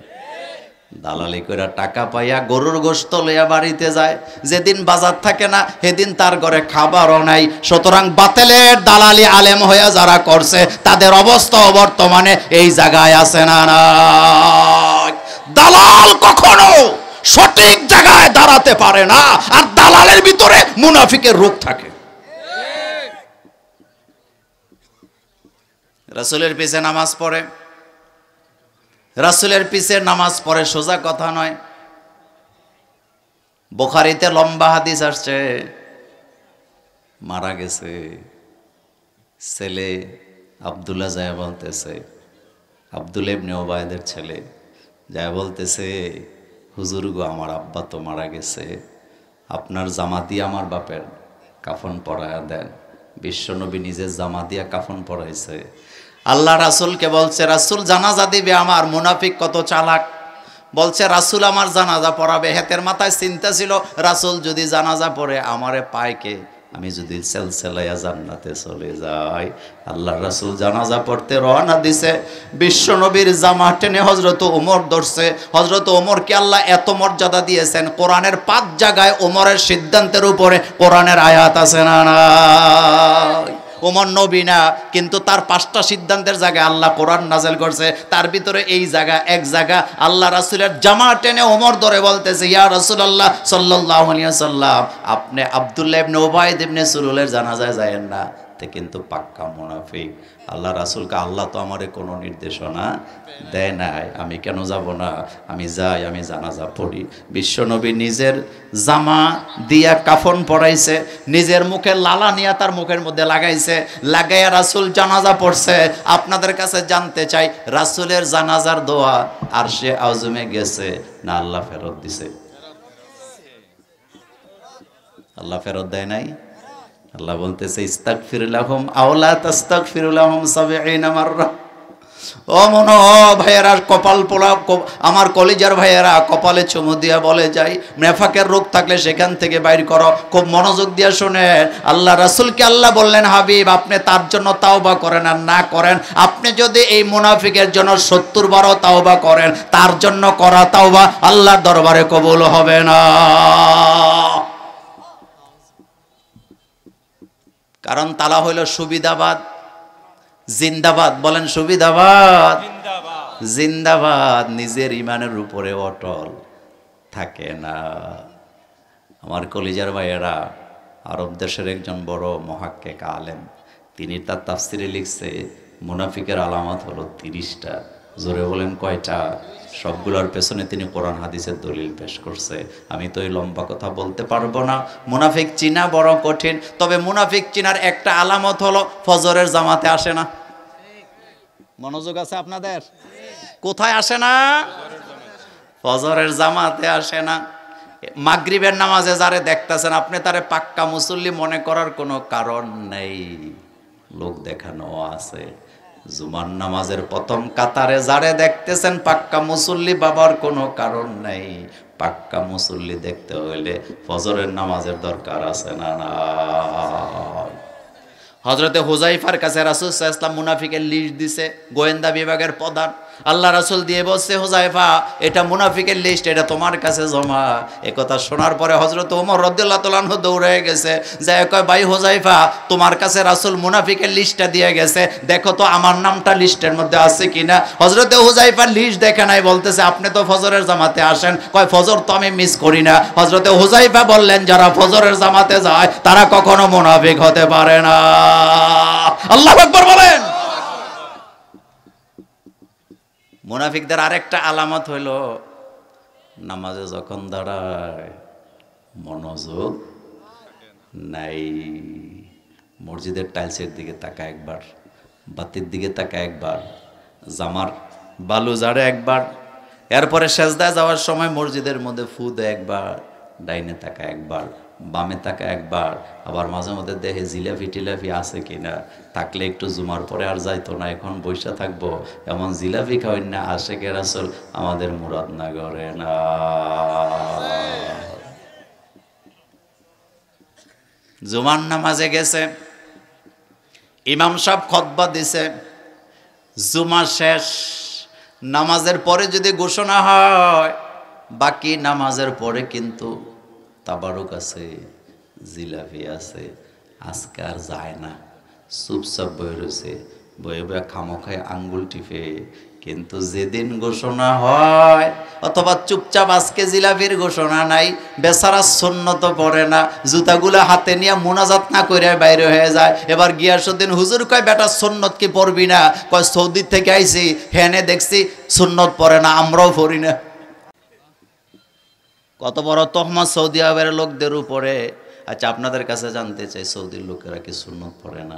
দালালি করে টাকা পাইয়া গরুর গোশত লইয়া বাড়িতে যায়, যেদিন বাজার থাকে না সেদিন তার ঘরে খাবারও নাই। সুতরাং বাতিলের দালালি আলেম হইয়া যারা করছে তাদের অবস্থা বর্তমানে এই জায়গায় আছে না না। দালাল কখনো সঠিক জায়গায় দাঁড়াতে পারে না, আর দালালের ভিতরে মুনাফিকের রূপ থাকে। রাসূলের পিছে নামাজ পড়ে, রাসূলের পিছে নামাজ পড়ে সোজা কথা নয়। বুখারীতে লম্বা হাদিস আসছে, মারা গেছে ছেলে আব্দুল্লাহ যায় বলতেছে, আব্দুল্লাহ ইবনে ওবায়দের ছেলে যায় বলতেছে, হুজুর গো আমার আব্বা তো মারা গেছে, আপনার জামা দিয়ে আমার বাপের কাফন পরায়া দেন। বিশ্বনবী নিজের জামা দিয়া কাফন পরাইছে। আল্লাহ রাসূলকে বলছে, রাসূল জানাজা দিবে আমার। মুনাফিক কত চালাক, বলছে রাসূল আমার জানাজা পড়াবে। হেতের মাথায় চিন্তা ছিল রাসূল যদি জানাজা পড়ে আমারে পায় কে, আমি যদি সেলসেলায়া জান্নাতে চলে যাই। আল্লাহ রাসূল জানাজা পড়তে রওনা দিছে, বিশ্বনবীর জামা টেনে হযরত ওমর ধরছে। হযরত ওমরকে আল্লাহ এত মর্যাদা দিয়েছেন, কোরআনের 5 জায়গায় ওমরের সিদ্ধান্তের উপরে কোরআনের আয়াত আছে না না। ওমর নবী না, কিন্তু তার 5টা সিদ্ধান্তের জায়গায় আল্লাহ কোরআন নাযিল করছে। তার ভিতরে এই জায়গা এক জায়গা, আল্লাহ রাসূলের জামা টেনে ওমর ধরে বলতেছে, ইয়া রাসূলুল্লাহ সাল্লাল্লাহু আলাইহি ওয়াসাল্লাম, আপনি আব্দুল্লাহ ইবনে উবাইদ ইবনে সুলুলের জানাজায় যায়েন না, তে কিন্তু পাক্কা মুনাফিক। আল্লাহ রাসূলকে আল্লাহ তো আমারে কোনো নির্দেশনা দেয় নাই, আমি কেন যাব না? আমি যাই, আমি জানাজা পড়ি। বিশ্বনবী নিজের জামা দিয়া কাফন পরাইছে, নিজের মুখে লালা নিয়া তার মুখের মধ্যে লাগাইছে, লাগাইয়া রাসূল জানাজা পড়ছে। আপনাদের কাছে জানতে চাই, রাসূলের জানাজার দোয়া আরশে আযমে গেছে না আল্লাহ ফেরত দিছে? আল্লাহ ফেরত দেয় নাই। আল্লাহ বলতেছে, ইস্তাগফির লাহুম আও লা তাস্তাগফির লাহুম ৭০ মাররা। ও মনো ভাইয়েরা, কপাল পোড়া আমার কলিজার ভাইয়েরা, কপালে চুমু দিয়া বলে যাই, নেফাকের রোগ থাকলে সেখান থেকে বাইর করো। খুব মনোযোগ দিয়ে শুনে, আল্লাহ রাসূলকে আল্লাহ বললেন, হাবিব আপনি তার জন্য তাওবা করেন আর না করেন, আপনি যদি এই মুনাফিকের জন্য ৭০ বারও তাওবা করেন, তার জন্য করা তাওবা আল্লাহর দরবারে কবুল হবে না। কারণ তালা হইল সুবিধাবাদ, জিন্দাবাদ। বলেন সুবিধাবাদ, জিন্দাবাদ। নিজের ইমানের উপরে অটল থাকে না। আমার কলিজার ভাইয়েরা, আরব দেশের একজন বড় মুহাক্কিক আলেম, তিনি তার তাফসিরে লিখছে, মুনাফিকের আলামত হলো 30টা। জোরে বলেন কয়টা? সবগুলোর পেছনে তিনি কোরআন হাদিসের দলিল পেশ করছে। আমি তো এই লম্বা কথা বলতে পারবো না। মুনাফিক চিনা বড় কঠিন, তবে মুনাফিক চিনার একটা আলামত হলো ফজরের জামাতে আসে না। মনোযোগ আছে আপনাদের? কোথায় আসে না? ফজরের জামাতে আসে না। মাগরিবের নামাজে যারে দেখতেছেন আপনি, তারে পাক্কা মুসল্লি মনে করার কোনো কারণ নেই, লোক দেখানো আছে। জুমার নামাজের প্রথম কাতারে যারে দেখতেছেন পাক্কা মুসল্লি বাবার কোনো কারণ নেই। পাক্কা মুসল্লি দেখতে হইলে ফজরের নামাজের দরকার আছে না না? হযরতে হুযায়ফার কাছে রাসূল সাল্লাল্লাহু আলাইহি ওয়াসাল্লাম মুনাফিকের লিস্ট দিছে, গোয়েন্দা বিভাগের প্রধান। আল্লাহ রাসূল দিয়ে বলছে, হুযায়ফা এটা মুনাফিকের লিস্ট, এটা তোমার কাছে জমা। একথা শোনার পরে হযরত ওমর রাদিয়াল্লাহু তাআলা আনহু দৌড়ে গেছে, যায় কয়, ভাই হুযায়ফা তোমার কাছে রাসূল মুনাফিকের লিস্টটা দিয়ে গেছে, দেখো তো আমার নামটা লিস্টের মধ্যে আছে কিনা। হযরতে হুযায়ফা লিস্ট দেখে নাই, বলতেছে আপনি তো ফজরের জামাতে আসেন। কয় ফজর তো আমি মিস করি না। হযরতে হুযায়ফা বললেন, যারা ফজরের জামাতে যায় তারা কখনো মুনাফিক হতে পারে না। আল্লাহু আকবার বলেন। মুনাফিকদের আরেকটা আলামত হইল, নামাজে যখন দাঁড়ায় মনোযোগ নাই। মসজিদের টাইলসের দিকে তাকায় একবার, বাতির দিকে তাকায় একবার, জামার বালু জাড়ে একবার, এরপরে সেজদায় যাওয়ার সময় মসজিদের মধ্যে ফু দেয় একবার, ডাইনে তাকায় একবার, বামে তাকায় একবার, আবার মাঝে মধ্যে দেখে জিলাপি টিলাপি আছে কিনা, থাকলে একটু জুমার পরে আর যাইতো না, এখন বৈশা থাকবো, এমন জিলাপি খাওয়েন না আশেকে রাসূল আমাদের মুরাদ না করে না। জুমার নামাজে গেছে, ইমাম সাহেব খুতবা দিছে, জুমা শেষ, নামাজের পরে যদি ঘোষণা হয় বাকি নামাজের পরে কিন্তু তাবারুক আছে, জিলাপি আছে, আজকে আর যায় না, চুপচাপ বয়ে রয়েছে, বয়ে বয়ে খামোখায় আঙ্গুল টিপে। কিন্তু যেদিন ঘোষণা হয়, অথবা চুপচাপ আজকে জিলাপির ঘোষণা নাই, বেচারা সুন্নত পড়ে না, জুতাগুলো হাতে নিয়ে মোনাজাত না করে বাইরে হয়ে যায়। এবার গিয়াসউদ্দিন হুজুর কয়, বেটা সুন্নত কি পড়বি না? কয় সৌদি থেকে আইছি, হেনে দেখছি সুন্নত পড়ে না, আমরাও পড়ি না। কত বড় তহমত সৌদি আরবের লোকদের উপরে। আচ্ছা, আপনাদের কাছে জানতে চাই, সৌদির লোকেরা কি সুন্নত পড়ে না?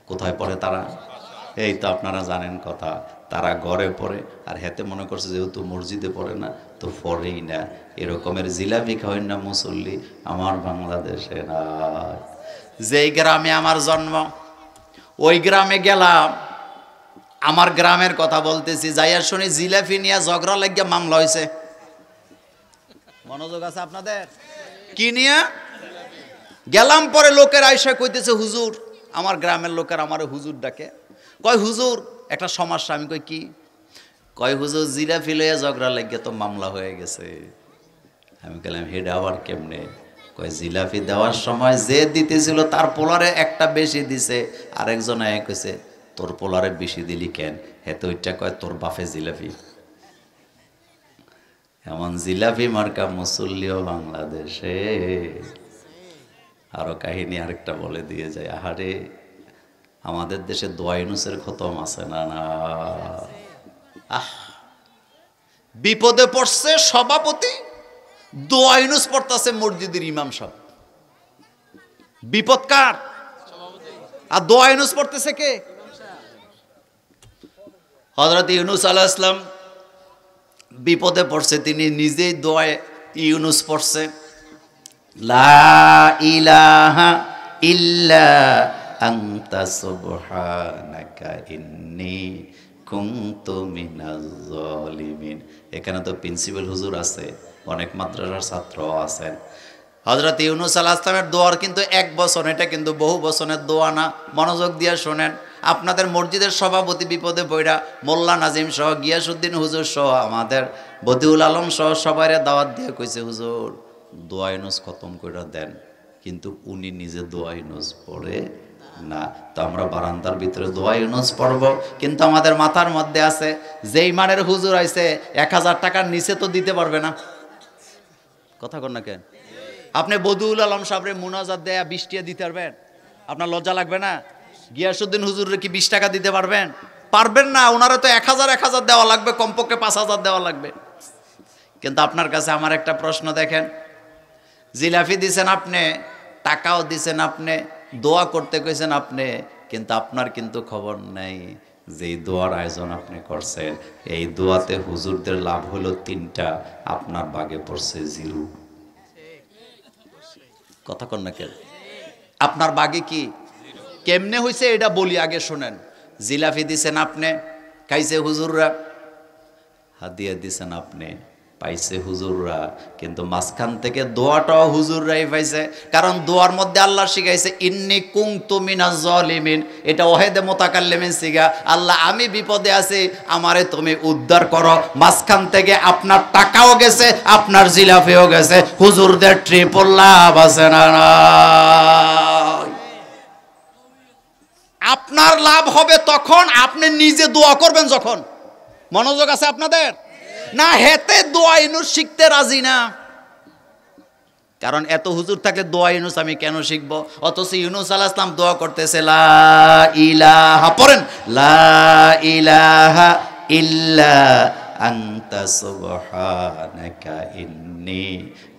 কোথায় পড়ে তারা? এই তো আপনারা জানেন কথা, তারা ঘরে পড়ে, আর হেতে মনে করছে যেহেতু মসজিদে পড়ে না তো পড়েই না। এরকমের জিলাপি খাওয়েন না মুসল্লি আমার বাংলাদেশে না। যেই গ্রামে আমার জন্ম, ওই গ্রামে গেলাম, আমার গ্রামের কথা বলতেছি, যাইয়া শুনি জিলাপি নিয়ে ঝগড়া লাগিয়া মামলা হয়েছে। মনোযোগ আছে আপনাদের? কি নিয়ে গেলাম, পরে লোকের আইসা কইতেছে, হুজুর, আমার গ্রামের লোকের আমার হুজুর ডাকে, কয় হুজুর একটা সমস্যা। আমি কই কি? কয় হুজুর জিলাপি লইয়া ঝগড়া লাগিয়া তো মামলা হয়ে গেছে। আমি বললাম হেডা আবার কেমনে? কয় জিলাপি দেওয়ার সময় যে দিতেছিল তার পোলারে একটা বেশি দিছে, আরেকজন কইছে তোর পোলারে বেশি দিলি কেন? হেতে ওইটা কয় তোর বাপে জিলাপি। এমন জিলাপি মার্কা মুসল্লিও বাংলাদেশে। আরো কাহিনী আরেকটা বলে দিয়ে যায়, আহারে আমাদের দেশে দোয়া ইউনুসের খতম আছে না? না, আহ, বিপদে পড়ছে সভাপতি, দোয়া ইউনুস পড়তাছে মসজিদের ইমাম সাহেব। বিপদ কার? আর দোয়া ইউনুস পড়তেছে কে? হযরত ইউনুস আলাইহিস সালাম বিপদে পড়ছে, তিনি নিজেই দোয়া ইউনুস পড়ছে, লা ইলাহা ইল্লা আনতা সুবহানাকা ইন্নী কুনতু মিনাজ জালিমিন। এখানে তো প্রিন্সিপাল হুজুর আছে, অনেক মাদ্রাসার ছাত্র আছেন। হযরত ইউনুস আলাইহিস সালামের দোয়ার কিন্তু এক বছর, এটা কিন্তু বহু বছরের দোয়া না। মনোযোগ দিয়ে শোনেন। আপনাদের মসজিদের সভাপতি বিপদে পড়া, মোল্লা নাজিম সহ, গিয়াসউদ্দিন হুজুর সহ, আমাদের বদিউল আলম সহ সবাইরে দাওয়াত দিয়ে কইছে, হুজুর দোয়া ইউনুস খতম করে দেন। কিন্তু উনি নিজে দোয়া ইউনুস পড়ে না। তো আমরা বারান্দার ভিতরে দোয়া ইউনুস পড়ব, কিন্তু আমাদের মাথার মধ্যে আছে যেই মানের হুজুর আইছে 1000 টাকার নিচে তো দিতে পারবে না। কথা কন না কেন? আপনি বদিউল আলম সাহেবরে মুনাজাত দেয়া 20 টাকা দিতে পারবেন? আপনার লজ্জা লাগবে না? গিয়াসউদ্দিন হুজুরে কি 20 টাকা দিতে পারবেন? পারবেন না। ওনারা তো 1000 দেওয়া লাগবে, কমপক্ষে 5000 দেওয়া লাগবে। কিন্তু আপনার কাছে আমার একটা প্রশ্ন, দেখেন, জিলাপি দিছেন আপনি, টাকাও দিছেন আপনি, দোয়া করতে কইছেন আপনি, কিন্তু আপনার কিন্তু খবর নাই যে দোয়ার আয়োজন আপনি করছেন, এই দোয়াতে হুজুরদের লাভ হলো 3টা, আপনার ভাগে পড়ছে 0। কথা কন না কেন? আপনার ভাগে কি কেমনে হয়েছে এটা বলি, আগে শোনেন। জিলাপি দিছেন আপনি, খাইছে হুজুররা, হাদিয়া দিছেন আপনি, পাইছে হুজুররা, কিন্তু মাঝখান থেকে দোয়াটাও হুজুররাই পাইছে। কারণ দোয়ার মধ্যে আল্লাহ শিখাইছে ইন্নী কুনতু মিনাজ জালিমিন। এটা ওয়াহিদে মুতাকাল্লিমিন শিখা, আল্লাহ আমি বিপদে আছি, আমারে তুমি উদ্ধার করো। মাঝখান থেকে আপনার টাকাও গেছে, আপনার জিলাপিও গেছে, হুজুরদের ট্রিপল লাভ আছে না? আপনার লাভ হবে তখন আপনি নিজে দোয়া করবেন যখন। মনোযোগ আছে আপনাদের? না, হেতে দোয়া ইউনুস শিখতে রাজি না। কারণ এত হুজুর থাকলে দোয়া ইউনুস আমি কেন শিখবো? অথচ ইউনুস আলাইহিস সালাম দোয়া করতেছে, লা ইলাহা, পড়েন, লা ইলাহা ইল্লা আনতা সুবহানাকা ইন্নী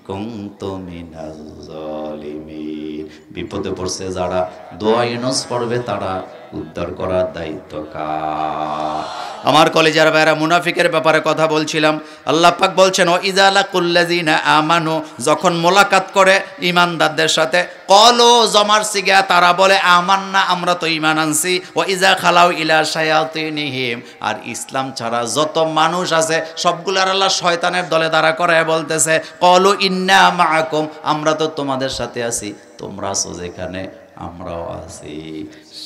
কুনতু মিনাজ জালিমিন। বিপদে পড়ছে যারা, দোয়া ইউনুস পড়বে তারা, উদ্ধার করার দায়িত্ব কার? আমার কলেজের ভাইরা, মুনাফিকের ব্যাপারে কথা বলছিলাম। আল্লাহ পাক বলছেন, ও ইযা লাকুল্লাযিনা আমানু, যখন মোলাকাত করে ইমানদারদের সাথে, কলো, জমার সিগা, তারা বলে আমান্না, আমরা তো ঈমান আনছি। ও ইযা খালাউ ইলা শায়াতিনিহিম, আর ইসলাম ছাড়া যত মানুষ আছে সবগুলার আল্লাহ শয়তানের দলে দাঁড়া করায় বলতেছে, কলো ইন্না মাআকুম, আমরা তো তোমাদের সাথে আছি, তোমরা আছো যেখানে, আমরাও আছি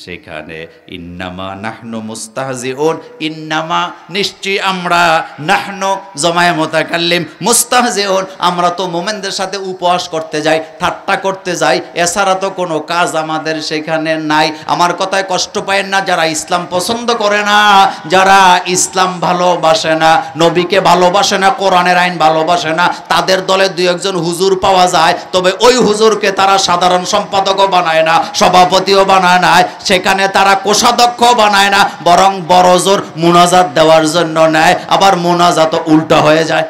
সেখানে। ইন্নামা নাহনু মুস্তাহজিউন, ইন্নামা নিশ্চয়ই আমরা, নাহনু জমায়ে মুতাকাল্লিম, মুস্তাহজিউন আমরা তো মোমেনদের সাথে উপহাস করতে যাই, ঠাট্টা করতে যাই, এছাড়া তো কোনো কাজ আমাদের সেখানে নাই। আমার কথায় কষ্ট পায় না যারা ইসলাম পছন্দ করে না, যারা ইসলাম ভালোবাসে না, নবীকে ভালোবাসে না, কোরআনের আইন ভালোবাসে না, তাদের দলে দুই একজন হুজুর পাওয়া যায়, তবে ওই হুজুরকে তারা সাধারণ সম্পাদকও বানায় না, সভাপতিও বানায় না, সেখানে তারা কোষাধ্যক্ষ বানায় না, বরং বড় জোর মুনাজাত দেওয়ার জন্য নেয়, আবার মুনাজাত উল্টা হয়ে যায়।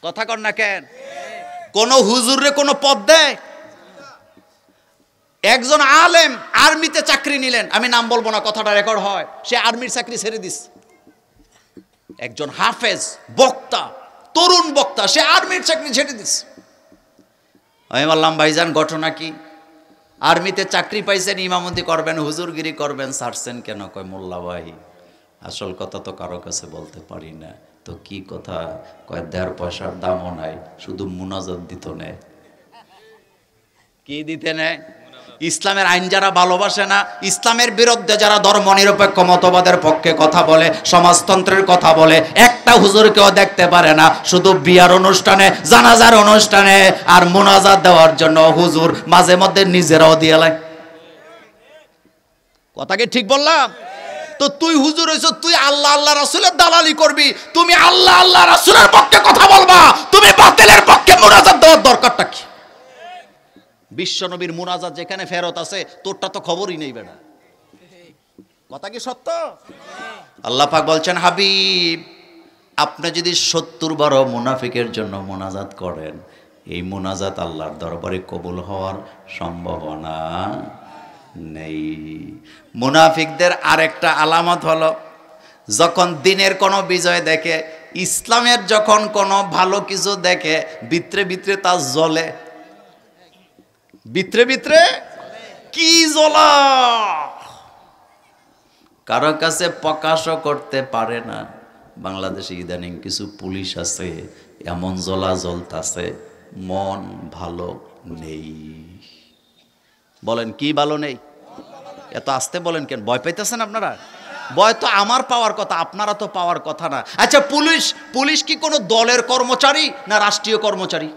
কথা কর না কেন? কোন হুজুরে কোন পদ দেয়? একজন আলেম আর্মিতে চাকরি নিলেন, আমি নাম বলবো না, কথাটা রেকর্ড হয়, সে আর্মির চাকরি ছেড়ে দিস। একজন হাফেজ বক্তা, তরুণ বক্তা, সে আর্মির চাকরি ছেড়ে দিস। আমি বললাম ভাইজান ঘটনা কি? আর্মিতে চাকরি পাইছেন, ইমামতি করবেন, হুজুরগিরি করবেন, ছাড়ছেন কেন? কয় মোল্লা ভাই আসল কথা তো কারো কাছে বলতে পারি না। তো কি কথা? কয় ১.৫ পয়সার দামও নাই, শুধু মুনাজাত দিত নেয়। কি দিতে নেয়? ইসলামের আইন যারা ভালোবাসে না, ইসলামের বিরুদ্ধে যারা ধর্মনিরপেক্ষ মতবাদের পক্ষে কথা বলে, সমাজতন্ত্রের কথা বলে, একটা হুজুরকেও দেখতে পারে না, শুধু বিয়ার অনুষ্ঠানে, জানাজার অনুষ্ঠানে আর মুনাজাত দেওয়ার জন্য হুজুর মাঝে মধ্যে নিজেরাও দিয়ে লাই। কথা কি ঠিক বললাম? তো তুই হুজুর হইছ, তুই আল্লাহ আল্লাহ রাসূলের দালালি করবি, তুমি আল্লাহ আল্লাহ রাসূলের পক্ষে কথা বলবা, তুমি বাতিলের পক্ষে মুনাজাত দেওয়ার দরকারটা কি? বিশ্বনবীর মুনাজাত যেখানে ফেরত আছে, তোরটা তো খবরই নেই বেটা। কথা কি সত্য? আল্লাহ পাক বলছেন, হাবিব আপনি যদি ৭০ বার মুনাফিকের জন্য মুনাজাত করেন, এই মুনাজাত আল্লাহর দরবারে কবুল হওয়ার সম্ভাবনা নেই। মুনাফিকদের আরেকটা আলামত হলো, যখন দিনের কোনো বিজয় দেখে, ইসলামের যখন কোনো ভালো কিছু দেখে, ভিতরে ভিতরে তা জ্বলে। ভিতরে ভিতরে কি জ্বলা, কারো কাছে প্রকাশও করতে পারে না। বাংলাদেশে ইদানিং কিছু পুলিশ আছে, এমন জ্বলা জ্বলতাছে, মন ভালো নেই। বলেন কি ভালো নেই? এত আস্তে বলেন কেন? ভয় পাইতেছেন আপনারা? ভয় তো আমার পাওয়ার কথা, আপনারা তো পাওয়ার কথা না। আচ্ছা পুলিশ কি কোনো দলের কর্মচারী না রাষ্ট্রীয় কর্মচারী?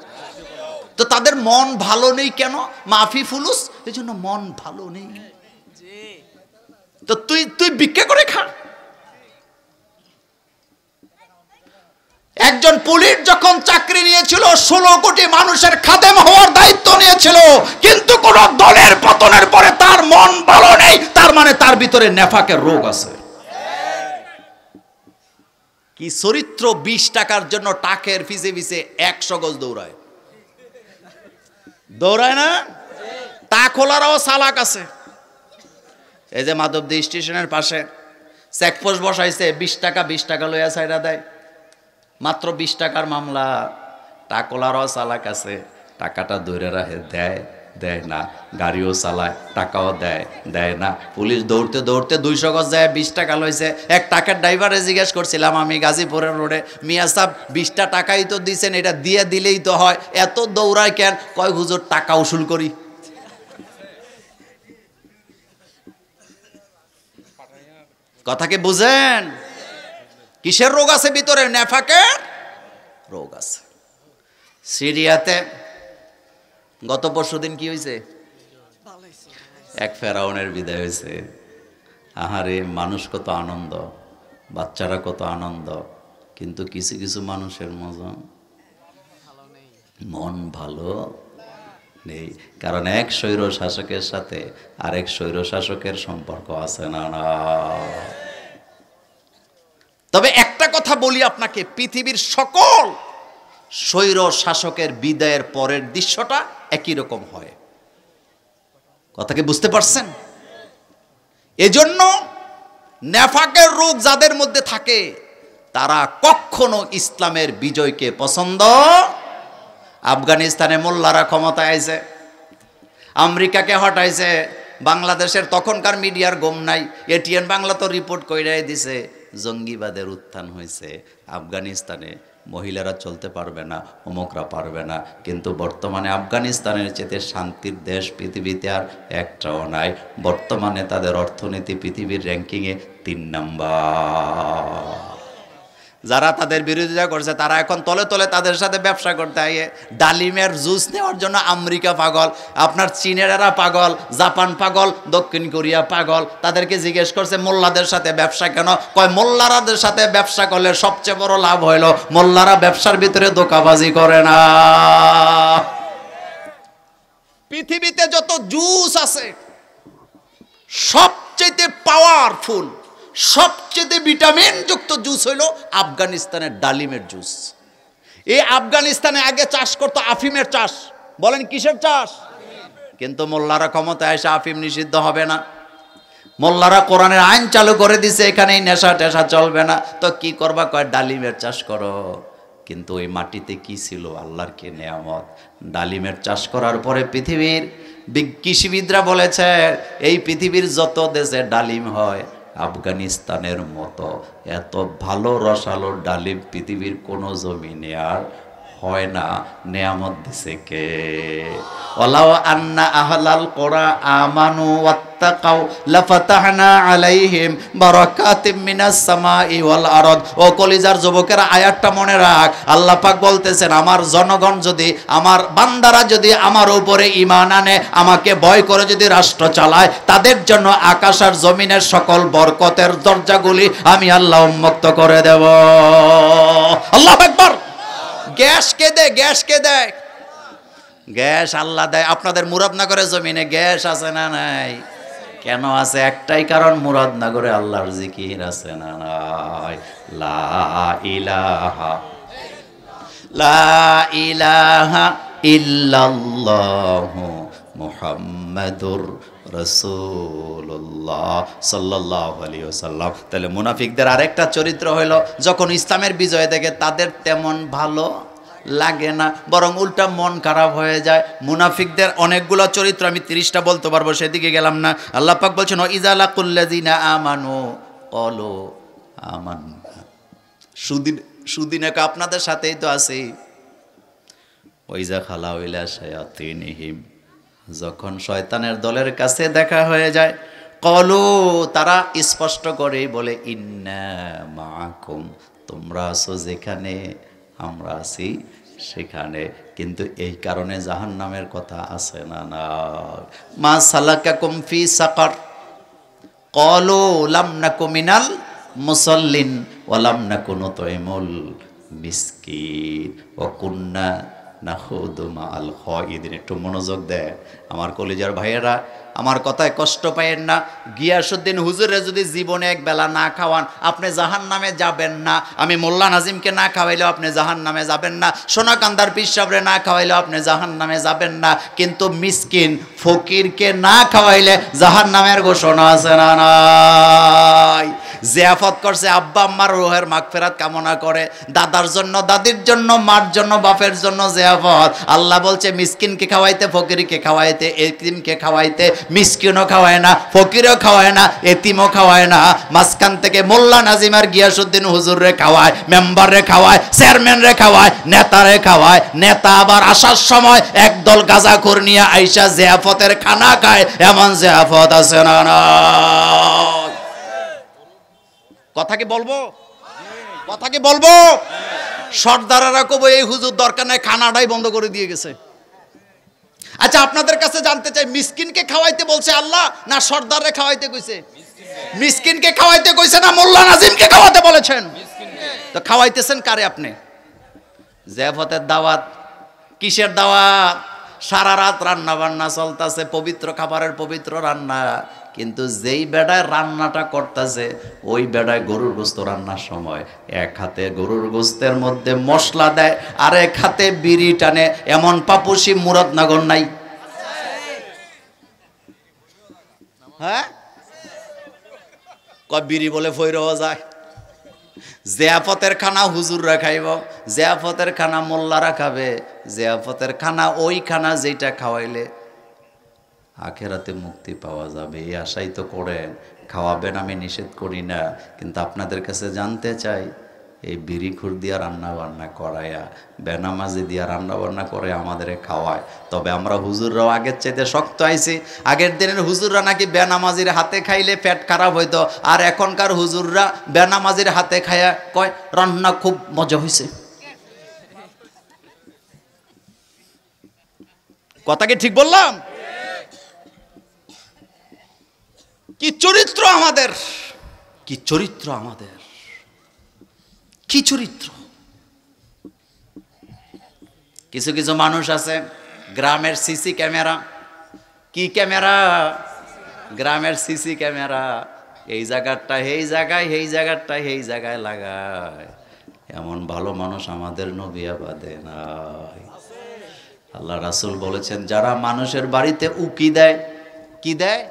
তো তাদের মন ভালো নেই কেন? মাফি ফুলুস, এই জন্য মন ভালো নেই। তো তুই ভিক্ষা করে খা। একজন পুলিশ যখন চাকরি নিয়েছিল, ১৬ কোটি মানুষের খাদেম হওয়ার দায়িত্ব নিয়েছিল, কিন্তু কোন দলের পতনের পরে তার মন ভালো নেই, তার মানে তার ভিতরে নেফাকের রোগ আছে। কি চরিত্র! ২০ টাকার জন্য টাকের পিছে পিছে ১০০ গজ দৌড়ায় না? তা খোলারও চালাক আছে। এই যে মাধবদী স্টেশনের পাশে চেকপোস্ট বসাইছে, ২০ টাকা লইয়া ছাইরা দেয়, মাত্র ২০ টাকার মামলা। টাকলারও চালাক আছে, টাকাটা ধরে রাখে, দেয় না, গাড়িও চালায়, টাকাও দেয় না। পুলিশ দৌড়তে দৌড়তে ২০০ গজ যায়, ২০ টাকা লইছে। এক টাকার ড্রাইভারে জিজ্ঞেস করছিলাম আমি গাজীপুরের রোডে, মিয়া সাহেব ২০টা টাকাই তো দিছেন, এটা দিয়ে দিলেই তো হয়, এত দৌড়ায় কেন? কয় হুজুর টাকা উসুল করি। কথা কি বুঝেন? কিসের রোগ আছে ভিতরে? নেফাকের রোগ আছে। সিরিয়াতে গত পরশুদিন কি হয়েছে? এক ফেরাউনের বিদায় হয়েছে। আহারে, মানুষ কত আনন্দ, বাচ্চারা কত আনন্দ, কিন্তু কিছু কিছু মানুষের মন ভালো নেই। কারণ এক স্বৈর শাসকের সাথে আরেক স্বৈর শাসকের সম্পর্ক আছে না? তবে একটা কথা বলি আপনাকে, পৃথিবীর সকল স্বৈর শাসকের বিদায়ের পরের দৃশ্যটা একই রকম হয়। কথা কি বুঝতে পারছেন? এজন্য নেফাকের রোগ যাদের মধ্যে থাকে, তারা কখনো ইসলামের বিজয়কে পছন্দ। আফগানিস্তানে মোল্লারা ক্ষমতায় আইছে, আমেরিকাকে হটাইছে, বাংলাদেশের তখনকার মিডিয়ার গম নাই। এটিএন বাংলা তো রিপোর্ট কইরাই দিছে, জঙ্গিবাদের উত্থান হয়েছে আফগানিস্তানে, মহিলারা চলতে পারবে না, অমুকরা পারবে না। কিন্তু বর্তমানে আফগানিস্তানের চেয়ে শান্তির দেশ পৃথিবীতে আর একটাও নাই। বর্তমানে তাদের অর্থনীতি পৃথিবীর র্যাঙ্কিংয়ে 3 নাম্বার। যারা তাদের বিরোধিতা করছে তারা এখন তলে তলে তাদের সাথে ব্যবসা করতে আইয়ে। ডালিমের জুস নেওয়ার জন্য আমেরিকা পাগল, আপনার চীনেরা পাগল, জাপান পাগল, দক্ষিণ কোরিয়া পাগল। তাদেরকে জিজ্ঞেস করছে মোল্লাদের সাথে ব্যবসা কেন? কয় মোল্লারাদের সাথে ব্যবসা করলে সবচেয়ে বড় লাভ হইল মোল্লারা ব্যবসার ভিতরে ধোঁকাবাজি করে না। পৃথিবীতে যত জুস আছে সবচেয়ে পাওয়ারফুল, সবচেয়ে ভিটামিন যুক্ত জুস হইল আফগানিস্তানের ডালিমের জুস। এই আফগানিস্তানে আগে চাষ করতো আফিমের চাষ। বলেন কিসের চাষ? কিন্তু মোল্লারা ক্ষমতায় এসে আফিম নিষিদ্ধ হবে না। মোল্লারা কোরআনের আইন চালু করে দিছে, এখানে নেশা টেশা চলবে না। তো কি করবা? কয় ডালিমের চাষ করো। কিন্তু ওই মাটিতে কি ছিল? আল্লাহর কি নেয়ামত। ডালিমের চাষ করার পরে পৃথিবীর কৃষিবিদরা বলেছে এই পৃথিবীর যত দেশে ডালিম হয় আফগানিস্তানের মতো এত ভালো রসালো ডালিম পৃথিবীর কোনো জমিনে আর হয় না। নেয়ামত দিছে কে? ওয়ালাউ আন্না আহলাল কুরা আমানু ওয়াত্তাকাউ লাফাতাহনা আলাইহিম বারাকাতিম মিনাস সামাই ওয়াল আরদ। ও কলিজার যুবকেরা, আয়াতটা মনে রাখ। আল্লাহ পাক বলতেছেন আমার জনগণ যদি, আমার বান্দারা যদি আমার উপরে ঈমান আনে, আমাকে ভয় করে যদি রাষ্ট্র চালায়, তাদের জন্য আকাশ আর জমিনের সকল বরকতের দরজাগুলি আমি আল্লাহ উন্মুক্ত করে দেব। আল্লাহু আকবার। গ্যাস কে দেয়? গ্যাস কে দেয়? গ্যাস আল্লাহ দেয়। আপনাদের মুরাদনগরের জমিনে গ্যাস আছে না নাই? কেন আছে? একটাই কারণ, মুরাদনগরে আল্লাহর জিকির আছে না নাই? লা ইলাহা ইল্লাল্লাহু মুহাম্মাদুর রাসূলুল্লাহ সাল্লাল্লাহু আলাইহি ওয়াসাল্লাম। তাহলে মুনাফিকদের আরেকটা চরিত্র হইল, যখন ইসলামের বিজয় দেখে তাদের তেমন ভালো লাগে না, বরং উল্টা মন খারাপ হয়ে যায়। মুনাফিকদের অনেকগুলো চরিত্র, আমি 30টা বলতে পারবো, সেদিকে গেলাম না। আল্লাহ পাক বলছেন ইযা লাকুল্লাযিনা আমানু ক্বালু আমান্না। সুদিনকে আপনাদের সাথেই তো আছি। ওইজা খালাউ ইলা শায়াতিনহিম, যখন শয়তানের দলের কাছে দেখা হয়ে যায়, ক্বালু, তারা স্পষ্ট করেই বলে ইন্না মাআকুম, তোমরা আছো যেখানে আমরা আছি সেখানে। কিন্তু এই কারণে জাহান্নামের কথা আছে না না? মা সালাকাকুম ফি সাকার ক্বালু লাম নাকু মিনাল মুসাল্লিন ওয়া লাম নাকু নুতইমুল মিসকিন ওয়া কুন্না নাখুদু মাআল খায়িদিন। একটু মনোযোগ দেয় আমার কলিজার ভাইয়েরা, আমার কথায় কষ্ট পাইয়েন না। গিয়াসউদ্দিন হুজুরে যদি জীবনে এক বেলা না খাওয়ান, আপনি জাহান্নামে যাবেন না। আমি মোল্লা নাজিমকে না খাওয়াইলেও আপনি জাহান্নামে যাবেন না। সোনাকান্দার পীর সাহেবরে না খাওয়াইলেও আপনি জাহান্নামে যাবেন না। কিন্তু মিসকিন ফকিরকে না খাওয়াইলে জাহান্নামের ঘোষণা আছে না নাই? জিয়াফত করছে, আব্বা আম্মার রুহের মাগফিরাত কামনা করে, দাদার জন্য, দাদির জন্য, মার জন্য, বাপের জন্য জিয়াফত। আল্লাহ বলছে মিসকিনকে খাওয়াইতে, ফকিরকে খাওয়াইতে, এতিমকে খাওয়াইতে। মিসকিনও খাওয়ায় না, ফকিরও খাওয়ায় না, এতিমও খাওয়ায় না। মাঝখান থেকে মোল্লা নাজিম আর গিয়াসউদ্দিন হুজুররে খাওয়ায়, মেম্বাররে খাওয়ায়, চেয়ারম্যানরে খাওয়ায়, নেতারে খাওয়ায়। নেতা আবার আসার সময় একদল গাঁজাখোর নিয়ে আইসা জিয়াফতের খানা খায়। এমন জিয়াফত আছে না না? কথা কি বলবো? কথা কি বলবো? সর্দারেরা কব এই হুজুর দরকার নাই, খানাটাই বন্ধ করে দিয়ে গেছে। আচ্ছা, আপনাদের কাছে জানতে চাই, মিসকিনকে খাওয়াইতে বলছে আল্লাহ না সর্দারে খাওয়াইতে কইছে? মিসকিনকে খাওয়াইতে কইছে না মোল্লা নাজিমকে খাওয়াতে বলেছেন? তো খাওয়াইতেছেন কারে আপনি? জিয়াফতের দাওয়াত। কিসের দাওয়াত? সারা রাত রান্না বান্না চলতেছে, পবিত্র খাবারের পবিত্র রান্না। কিন্তু যেই বেড়ায় রান্নাটা করতেছে ওই বেড়ায় গরুর গোস্ত রান্নার সময় এক হাতে গরুর গোস্তের মধ্যে মশলা দেয়, আর এক হাতে বিড়ি টানে। এমন পাপুসি মুরাদনগর নাই? হ্যাঁ, কয় বিড়ি বলে ফইরও যায়। জিয়াফতের খানা হুজুররা খাইব, জিয়াফতের খানা মোল্লারা খাবে, জিয়াফতের খানা ওই খানা যেটা খাওয়াইলে আখেরাতে মুক্তি পাওয়া যাবে, এই আশাই তো করেন। খাওয়াবেন, আমি নিষেধ করি না, কিন্তু আপনাদের কাছে জানতে চাই এই বিড়ি খুর দিয়া রান্না বান্না করাইয়া বেনামাজি দিয়া রান্না বান্না করে আমাদের খাওয়ায়। তবে আমরা হুজুররাও আগের চাইতে শক্ত আইছি। আগের দিনের হুজুররা নাকি বেনামাজির হাতে খাইলে পেট খারাপ হইতো, আর এখনকার হুজুররা বেনামাজির হাতে খাইয়া কয় রান্না খুব মজা হয়েছে। কথা কি ঠিক বললাম? কি চরিত্র আমাদের, কি চরিত্র আমাদের, কি চরিত্র। কিছু কিছু মানুষ আছে গ্রামের সিসি ক্যামেরা, কি ক্যামেরা, গ্রামের সিসি ক্যামেরা, এই জায়গাটা এই জায়গায়, এই জায়গাটা এই জায়গায় লাগায়। এমন ভালো মানুষ আমাদের নবী আবাদে নাই। আল্লাহ রাসূল বলেছেন, যারা মানুষের বাড়িতে উকি দেয়, কি দেয়,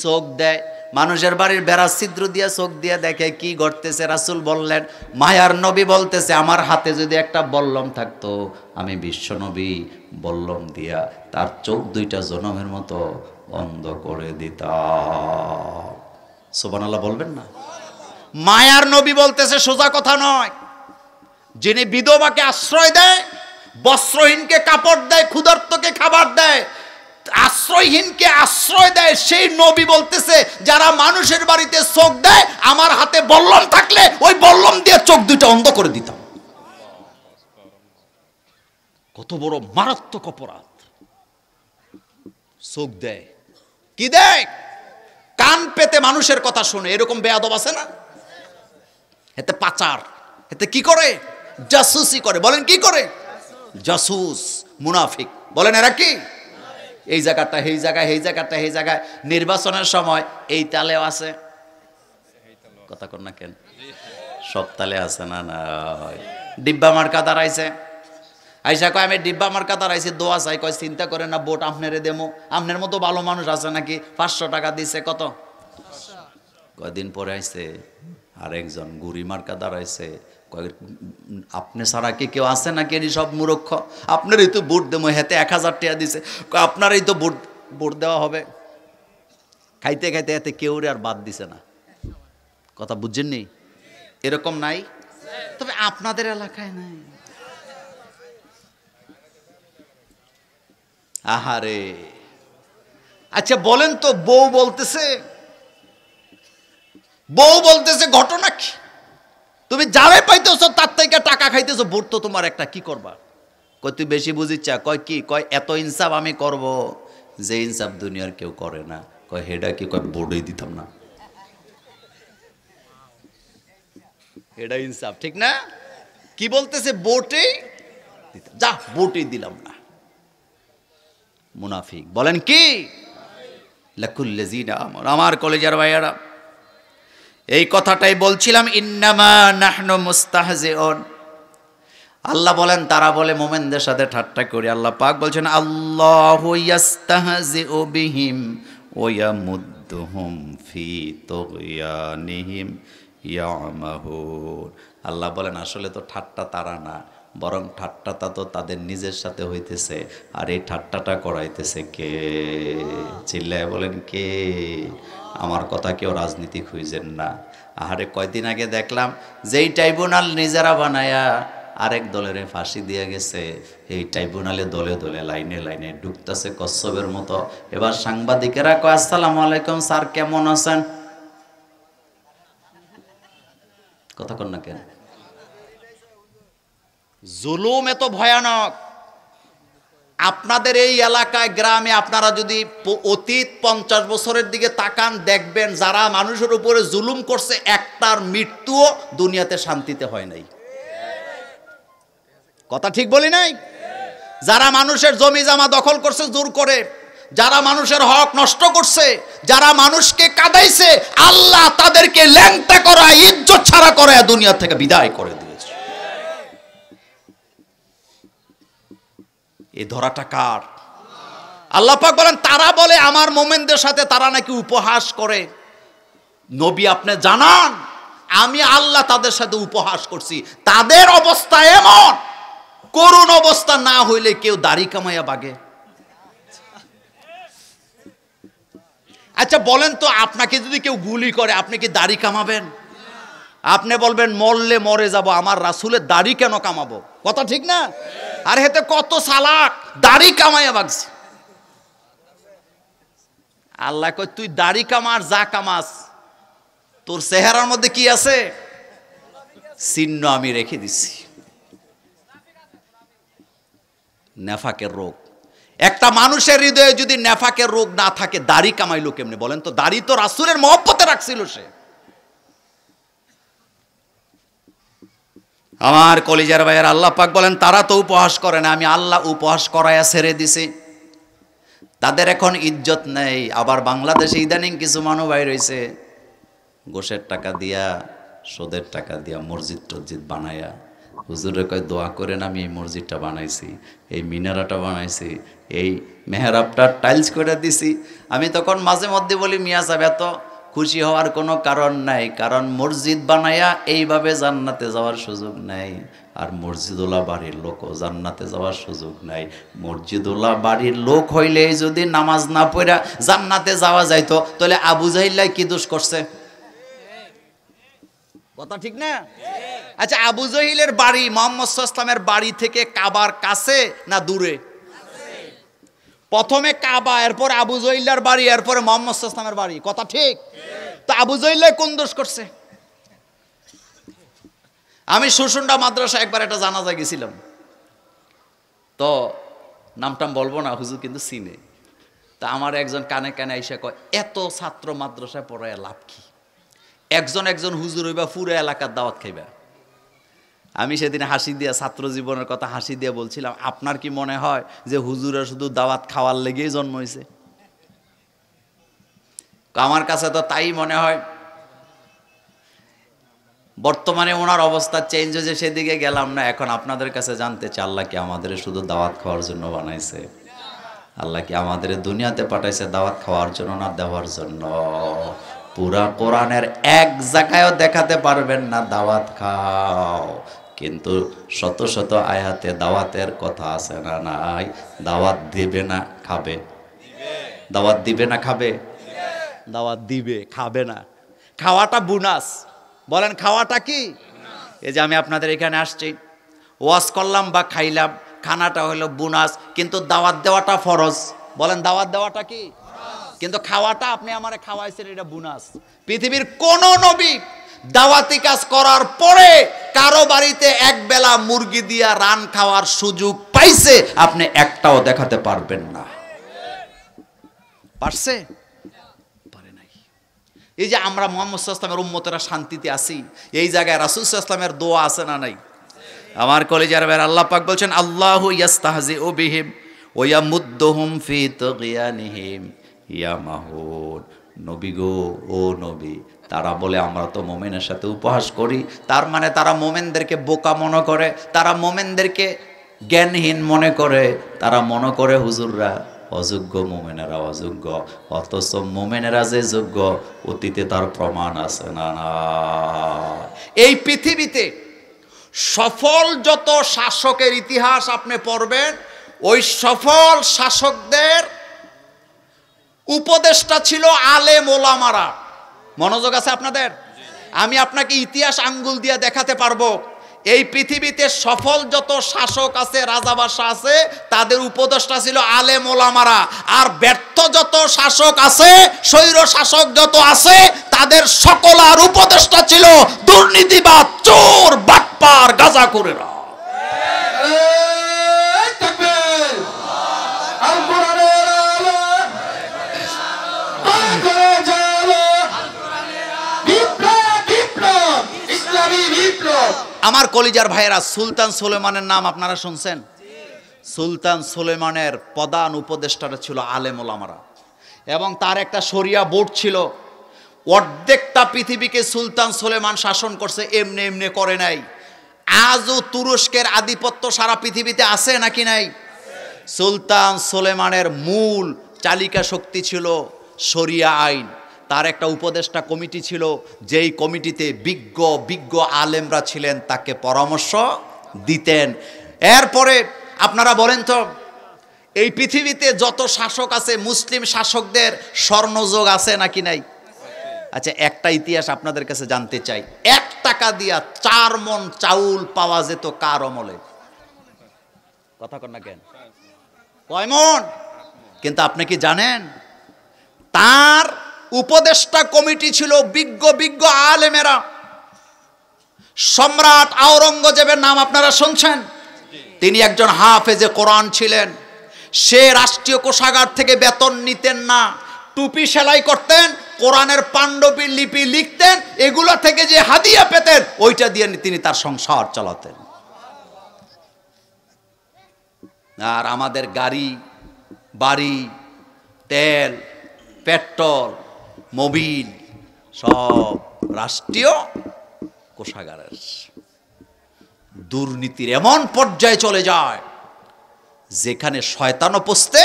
চোখ দেয়, মানুষের বাড়ির বেড়া ছিদ্র দিয়ে চোখ দিয়ে দেখে কি ঘটতেছে। রাসূল বললেন, মায়ার নবী বলতেছে, আমার হাতে যদি একটা বল্লম থাকতো, আমি বিশ্ব নবী বল্লম দিয়া তার চোখ দুইটা জনমের মতো বন্ধ করে দিতাম। সুবহানাল্লাহ বলবেন না? মায়ার নবী বলতেছে, সোজা কথা নয়। যিনি বিধবাকে আশ্রয় দেয়, বস্ত্রহীনকে কাপড় দেয়, ক্ষুধার্তকে খাবার দেয়, আশ্রয়হীনকে আশ্রয় দেয়, সেই নবী বলতেছে, যারা মানুষের বাড়িতে চোখ দেয়, আমার হাতে বল্লম থাকলে ওই বল্লম দিয়ে চোখ দুইটা অন্ধ করে দিতাম। কত বড় মারাত্মক অপরাধ। চোখ দেয়, কি দেয়, কান পেতে মানুষের কথা শুনে, এরকম বেয়াদব আছে না? এতে পাচার, এতে কি করে, জাসুসি করে। বলেন কি করে? জাসুস, মুনাফিক। বলেন এরা কি? এই জায়গাটা এই জায়গায়, এই জায়গাটা এই জায়গায়। নির্বাচনের সময় এই তালেও আছে, কথা কর না কেন, সব তালে আছে না? না, ডিব্বা মার্কা দাঁড়াইছে, আইসা কয় আমি ডিব্বা মার্কা দাঁড়াইছি, দোয়া চাই, কয় চিন্তা করে না, ভোট আপনারে দেবো। আপনার মতো ভালো মানুষ আছে নাকি? 500 টাকা দিছে। কত? কয়দিন পরে আইছে আরেকজন গুড়ি মার্কা দাঁড়াইছে, আপনি ছাড়া কি কেউ আছে নাকি? এটি সব মূর্খ, আপনারই তো ভোট দেবো, হেতে 1000 টাকা দিছে, আপনারই তো ভোট দেওয়া হবে। খাইতে খাইতে এতে কেউ আর বাদ দিছে না। কথা বুঝছেননি? এরকম নাই? তবে আপনাদের এলাকায় নাই। আহারে, আচ্ছা বলেন তো, বউ বলতেছে ঘটনা কি? তুমি যারে পাইতেছো তার থেকে টাকা খাইতেছো, ভোট তো তোমার একটা, কি করবা? কই তুই বেশি বুঝিচ্ছা? কয় কি? কয় এত ইনসাফ আমি করব যে ইনসাফ দুনিয়ার কেউ করে না। কয় হেডা কি? কয় ভোটই দিতাম না। এটা ইনসাফ, ঠিক না? কি বলতেছে? ভোটই দিতাম, যা ভোটই দিলাম না। মুনাফিক। বলেন কি? লাকুল্লাযিনা আমানু। আমার কলেজের ভাইয়ারা, এই কথাটাই বলছিলাম, ইন্নামা নাহনু মুস্তাহজিউন। আল্লাহ বলেন, তারা বলে মুমিনদের সাথে ঠাট্টা করি। আল্লাহ পাক বলছেন, আল্লাহু ইস্তাহজিউ বিহিম ওয়া ইয়ামুদ্দুহুম ফি তুগয়ানিহিম ইয়ামাহুন। আল্লাহ বলেন, আসলে তো ঠাট্টা তারা না, বরং ঠাট্টাটা তো তাদের নিজের সাথে হইতেছে। আর এই ঠাট্টাটা করাইতেছে কে? চিল্লায় বলেন কে? আমার কথা কেউ রাজনীতি খুঁজেন না। আহারে, কয়দিন আগে দেখলাম যেই ট্রাইব্যুনাল নিজেরা বানায়া আরেক দলের ফাঁসি দিয়ে গেছে, এই ট্রাইব্যুনালে দলে দলে লাইনে লাইনে ঢুকতেছে কচ্ছপের মতো। এবার সাংবাদিকেরা কয়, আসসালামু আলাইকুম স্যার, কেমন আছেন? কথা কন না কেন? জুলুম এত ভয়ানক। আপনাদের এই এলাকায়, গ্রামে আপনারা যদি অতীত 50 বছরের দিকে তাকান, দেখবেন যারা মানুষের উপরে জুলুম করছে, একটার মৃত্যুও দুনিয়াতে শান্তিতে হয় নাই। কথা ঠিক বলি নাই? যারা মানুষের জমি জমা দখল করছে জোর করে, যারা মানুষের হক নষ্ট করছে, যারা মানুষকে কাঁদাইছে, আল্লাহ তাদেরকে ল্যাংটা করা, ইজ্জত ছাড়া করে দুনিয়া থেকে বিদায় করে দিয়েছে। এই ধরাটা কার? আল্লাহ পাক বলেন, তারা বলে আমার মুমিনদের সাথে তারা নাকি উপহাস করে। নবী আপনি জানান, আমি আল্লাহ তাদের সাথে উপহাস করছি। তাদের অবস্থা এমন, করুণ অবস্থা না হইলে কেউ দাড়ি কামাইয়া বাগে। আচ্ছা বলেন তো, আপনাকে যদি কেউ গুলি করে, আপনি কি দাড়ি কামাবেন? আপনি বলবেন মরলে মরে যাব, আমার রাসূলের দাড়ি কেন কামাবো? কথা ঠিক না? আর হেতে কত চালাক, দাড়ি কামাইয়া বাগছে। আল্লাহ কয় তুই দাড়ি কামার যা কামাস, তোর চেহারার মধ্যে কি আছে চিহ্ন আমি রেখে দিছি, নেফাকের রোগ। একটা মানুষের হৃদয়ে যদি নেফাকের রোগ না থাকে, দাড়ি কামাইলো কেমনে বলেন তো? দাড়ি তো রাসূলের মহব্বতে রাখছিল সে। আমার কলিজার ভাইয়ের, আল্লাহ পাক বলেন তারা তো উপহাস করে না, আমি আল্লাহ উপহাস করায়া ছেড়ে দিছি, তাদের এখন ইজ্জত নেই। আবার বাংলাদেশে ইদানিং কিছু মানুষ বাইর হইছে, গোশের টাকা দিয়া, সুদের টাকা দিয়া মসজিদ টসজিদ বানায়া, হুজুরে কয় দোয়া করেন আমি এই মসজিদটা বানাইছি, এই মিনারাটা বানাইছি, এই মেহরাবটা টাইলস করে দিছি। আমি তখন মাঝে মধ্যে বলি, মিয়া সাহেব এত খুশি হওয়ার কোনো কারণ নাই, কারণ মসজিদ বানায়া এইভাবে জান্নাতে যাওয়ার সুযোগ নাই, আর মসজিদুল্লাহ বাড়ির লোকও জান্নাতে যাওয়ার সুযোগ নাই। মসজিদুল্লাহ বাড়ির লোক হইলে যদি নামাজ না পড়া জান্নাতে যাওয়া যাইতো, তাহলে আবু জাহিল্লাই কি দোষ করছে? কথা ঠিক না? আচ্ছা, আবু জাহিলের বাড়ি মুহাম্মদ সাল্লাল্লাহু আলাইহি ওয়াসাল্লামের বাড়ি থেকে কাবার কাছে না দূরে? প্রথমে কাবা, এরপর আবু জাহিলের বাড়ি, এরপরে মুহাম্মদ সাল্লাল্লাহু আলাইহি ওয়াসাল্লামের বাড়ি। কথা ঠিক? তো আবু জাহিল্লাই কোন দোষ করছে? আমি সুসুন্ডা মাদ্রাসা একবার একটা জানাজা গেছিলাম, তো নামটাম বলবো না, হুজুর কিন্তু চিনে। তা আমার একজন কানে কানে আইসা কয়, এত ছাত্র মাদ্রাসায় পড়ায় লাভ কি? একজন একজন হুজুর হইবা, পুরো এলাকার দাওয়াত খাইবা। আমি সেদিন হাসি দিয়া, ছাত্র জীবনের কথা হাসি দিয়া বলছিলাম, আপনার কি মনে হয় যে হুজুরা শুধু দাওয়াত খাওয়ার লেগেই জন্ম হয়েছে? আমার কাছে তো তাই মনে হয়। বর্তমানে ওনার অবস্থা চেঞ্জ হয়েছে, সেদিকে গেলাম না। এখন আপনাদের কাছে জানতে চাই, আল্লাহ কি আমাদের শুধু দাওয়াত খাওয়ার জন্য বানাইছে? আল্লাহ কি আমাদের দুনিয়াতে পাঠাইছে দাওয়াত খাওয়ার জন্য না দেওয়ার জন্য? পুরা কোরআনের এক জায়গায়ও দেখাতে পারবেন না দাওয়াত খাও, কিন্তু শত শত আয়াতে দাওয়াতের কথা আছে না নাই? দাওয়াত দিবে না খাবে? দাওয়াত দিবে না খাবে? দাওয়াত দিবে, খাবে না। খাওয়াটা বোনাস। বলেন খাওয়াটা কি? এই যে আমি আপনাদের এখানে আসছি, ওয়াজ করলাম বা খাইলাম, খানাটা হলো বোনাস, কিন্তু দাওয়াত দেওয়াটা ফরজ। বলেন দাওয়াত দেওয়াটা কি? কিন্তু খাওয়াটা আপনি আমারে খাওয়াইছেন, এটা বোনাস। পৃথিবীর কোন নবী দাওয়াতি কাজ করার পরে কারো বাড়িতে এক বেলা মুরগি দিয়া রান খাওয়ার সুযোগ পাইছে আপনি একটাও দেখাতে পারবেন না। পারছে? পারে নাই। এই যে আমরা মুহাম্মদ সাল্লাল্লাহু আলাইহি ওয়াসাল্লামের উম্মতেরা শান্তিতে আছি, এই জায়গায় রাসূল সাল্লাল্লাহু আলাইহি ওয়াসাল্লামের দোয়া আছে না নাই? আমার কলিজার ভাই, আল্লাহ পাক বলছেন, আল্লাহু ইয়াস্তাহজিউ বিহিম ওয়া ইয়ামুদ্দুহুম ফি তুগয়ানিহিম ইয়ামাহুন। নবী গো, ও নবী, তারা বলে আমরা তো মোমেনের সাথে উপহাস করি। তার মানে তারা মোমেনদেরকে বোকা মনে করে, তারা মোমেনদেরকে জ্ঞানহীন মনে করে, তারা মনে করে হুজুররা অযোগ্য, মোমেনেরা অযোগ্য। অথচ মোমেনেরা যে যোগ্য, অতীতে তার প্রমাণ আছে না? না। এই পৃথিবীতে সফল যত শাসকের ইতিহাস আপনি পড়বেন, ওই সফল শাসকদের উপদেষ্টা ছিল আলেম ওলামারা। মনোযোগ আছে আপনাদের? আমি আপনাকে ইতিহাস আঙ্গুল দিয়ে দেখাতে পারবো, এই পৃথিবীতে সফল যত শাসক আছে, রাজা বাদশা আছে, তাদের উপদেষ্টা ছিল আলেম ওলামারা। আর ব্যর্থ যত শাসক আছে, স্বৈর শাসক যত আছে, তাদের সকলার উপদেষ্টা ছিল দুর্নীতিবাদ, চোর, বাটপার, গাঁজাখোরেরা। আমার কলিজার ভাইয়েরা, সুলতান সুলেমানের নাম আপনারা শুনছেন? সুলতান সুলেমানের প্রধান উপদেষ্টারা ছিল আলেম ওলামারা, এবং তার একটা শরিয়া বোর্ড ছিল। অর্ধেকটা পৃথিবীকে সুলতান সুলেমান শাসন করছে, এমনি এমনি করে নাই। আজও তুরস্কের আধিপত্য সারা পৃথিবীতে আছে নাকি নাই? সুলতান সুলেমানের মূল চালিকা শক্তি ছিল শরিয়া আইন। তার একটা উপদেষ্টা কমিটি ছিল, যেই কমিটিতে বিজ্ঞ বিজ্ঞ আলেমরা ছিলেন, তাকে পরামর্শ দিতেন। এরপরে আপনারা বলেন তো, এই পৃথিবীতে যত শাসক আছে, মুসলিম শাসকদের স্বর্ণযোগ আছে নাকি নাই? আচ্ছা, একটা ইতিহাস আপনাদের কাছে জানতে চাই। 1 টাকা দিয়া 4 মণ চাউল পাওয়া যেত কার আমলে? কথা কন না কেন? কয় মণ? কিন্তু আপনি কি জানেন, তার উপদেষ্টা কমিটি ছিল বিজ্ঞ বিজ্ঞ আলেমেরা। সম্রাট আওরঙ্গজেবের নাম আপনারা শুনছেন। তিনি একজন হাফেজে কোরআন ছিলেন। সে রাষ্ট্রীয় কোষাগার থেকে বেতন নিতেন না, টুপি সেলাই করতেন, কোরআনের পাণ্ডুলিপি লিখতেন, এগুলো থেকে যে হাদিয়া পেতেন ওইটা দিয়ে তিনি তার সংসার চালাতেন। আর আমাদের গাড়ি বাড়ি, তেল, পেট্রোল, মোবিল সব রাষ্ট্রীয় কোষাগারের। দুর্নীতির এমন পর্যায়ে চলে যায় যেখানে শয়তানও পৌঁছতে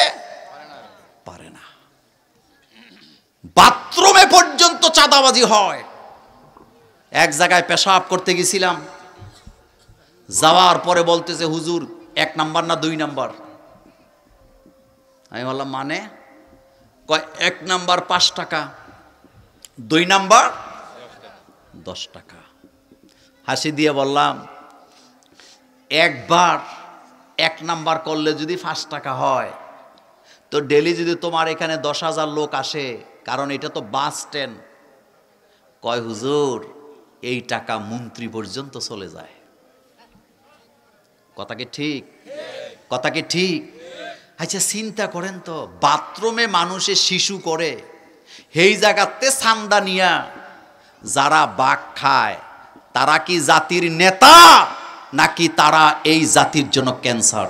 পারে না। বাথরুমে পর্যন্ত চাঁদাবাজি হয়। এক জায়গায় পেশাব করতে গেছিলাম, যাওয়ার পরে বলতেছে হুজুর 1 নাম্বার না 2 নাম্বার? আমি বললাম মানে? কয় 1 নাম্বার 5 টাকা, 2 নাম্বার 10 টাকা। হাসি দিয়ে বললাম, একবার 1 নাম্বার করলে যদি 5 টাকা হয়, তো ডেলি যদি তোমার এখানে 10,000 লোক আসে, কারণ এটা তো বাস স্ট্যান্ড। কয় হুজুর এই টাকা মন্ত্রী পর্যন্ত চলে যায়। কথা কি ঠিক? কথা কি ঠিক? আচ্ছা চিন্তা করেন তো, বাথরুমে মানুষে শিশু করে, সেই জায়গাতে চান্দা নিয়া যারা বাঘ খায় তারা কি জাতির নেতা নাকি তারা এই জাতির জন্য ক্যান্সার?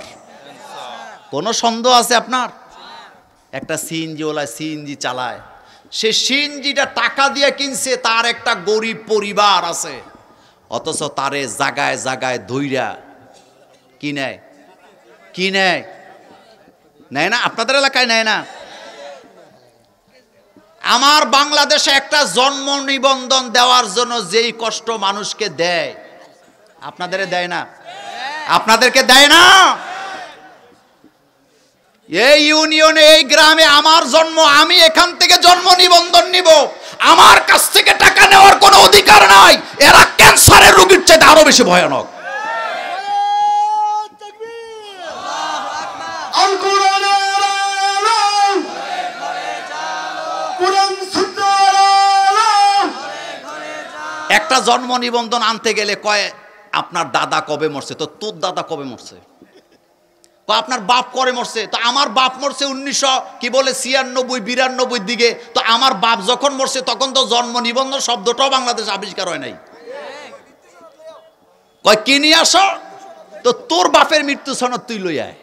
কোনো সন্দেহ আছে আপনার? একটা সিএনজিওয়ালা সিএনজি চালায়, সে সিএনজিটা টাকা দিয়ে কিনছে, তার একটা গরিব পরিবার আছে, অথচ তারে জায়গায় জায়গায় ধইরা কি নেয়? কি নেয়? নেয় না? আপনাদের এলাকায় নেয় না? আমার বাংলাদেশে একটা জন্ম নিবন্ধন দেওয়ার জন্য যেই কষ্ট মানুষকে দেয়, আপনাদের দেয় না? আপনাদেরকে দেয় না? এই ইউনিয়নে, এই গ্রামে আমার জন্ম, আমি এখান থেকে জন্ম নিবন্ধন নিব, আমার কাছ থেকে টাকা নেওয়ার কোনো অধিকার নাই। এরা ক্যান্সারের রোগীর চাইতে আরো বেশি ভয়ানক। একটা জন্ম নিবন্ধন আনতে গেলে কয় আপনার দাদা কবে মরছে? তো তোর দাদা কবে মরছে? আপনার বাপ করে মরছে? তো আমার বাপ মরছে 1996-92 দিকে। তো আমার বাপ যখন মরছে তখন তো জন্ম নিবন্ধন শব্দটাও বাংলাদেশ আবিষ্কার হয় নাই। কয় কি নিয়ে আসো? তো তোর বাপের মৃত্যু সনদ তুই লই আয়।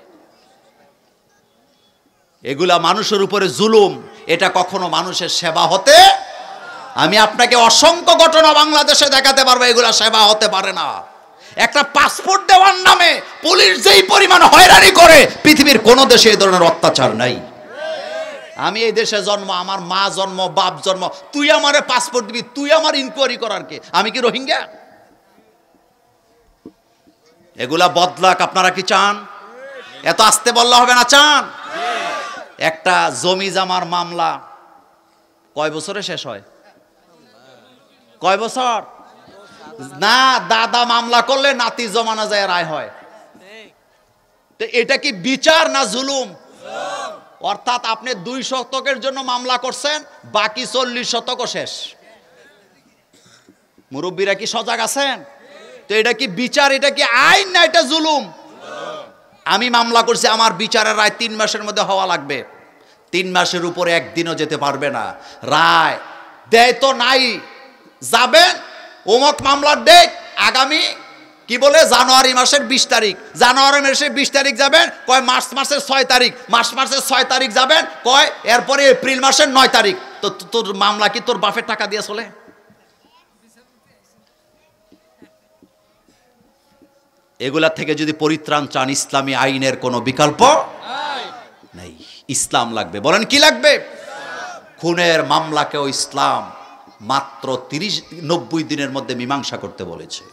এগুলা মানুষের উপরে জুলুম, এটা কখনো মানুষের সেবা হতে, আমি আপনাকে অসংখ্য ঘটনা বাংলাদেশে দেখাতে পারবো, এগুলা সেবা হতে পারে না। একটা পাসপোর্ট দেওয়ার নামে পুলিশ যেই পরিমাণ হয়রানি করে, পৃথিবীর কোন দেশে এই ধরনের অত্যাচার নাই। আমি এই দেশে জন্ম, আমার মা জন্ম, বাপ জন্ম, তুই আমারে পাসপোর্ট দিবি, তুই আমার ইনকোয়ারি করার কে? আমি কি রোহিঙ্গা? এগুলা বদলাক আপনারা কি চান? এত আসতে বললে হবে না, চান? একটা জমি জামার মামলা কয় বছরে শেষ হয়? কয় বছর? না, দাদা মামলা করলে নাতি জমানা যায় রায় হয়। তো এটা কি বিচার না জুলুম? অর্থাৎ আপনি 2 শতকের জন্য মামলা করছেন, বাকি 40 শতকও শেষ। মুরব্বীরা কি সজাগ আছেন? তো এটা কি বিচার, এটা কি আইন, না এটা জুলুম? আমি মামলা করছি, আমার বিচারের রায় 3 মাসের মধ্যে হওয়া লাগবে। 3 মাসের উপরে একদিনও যেতে পারবে না। রায় দেয় তো নাই, যাবেন অমুক মামলার ডেট আগামী কি বলে জানুয়ারি মাসের 20 তারিখ, জানুয়ারি মাসের 20 তারিখ যাবেন, কয় মার্চ মাসের 6 তারিখ, মার্চ মাসের 6 তারিখ যাবেন, কয় এরপরে এপ্রিল মাসের 9 তারিখ। তো তোর মামলা কি তোর বাপের টাকা দিয়ে চলে? এগুলা থেকে যদি পরিত্রাণ চান, ইসলামী আইনের কোনো বিকল্প নাই, ইসলাম লাগবে। বলেন কি লাগবে? খুনের মামলাকেও ইসলাম মাত্র 90 দিনের মধ্যে মীমাংসা করতে বলেছে।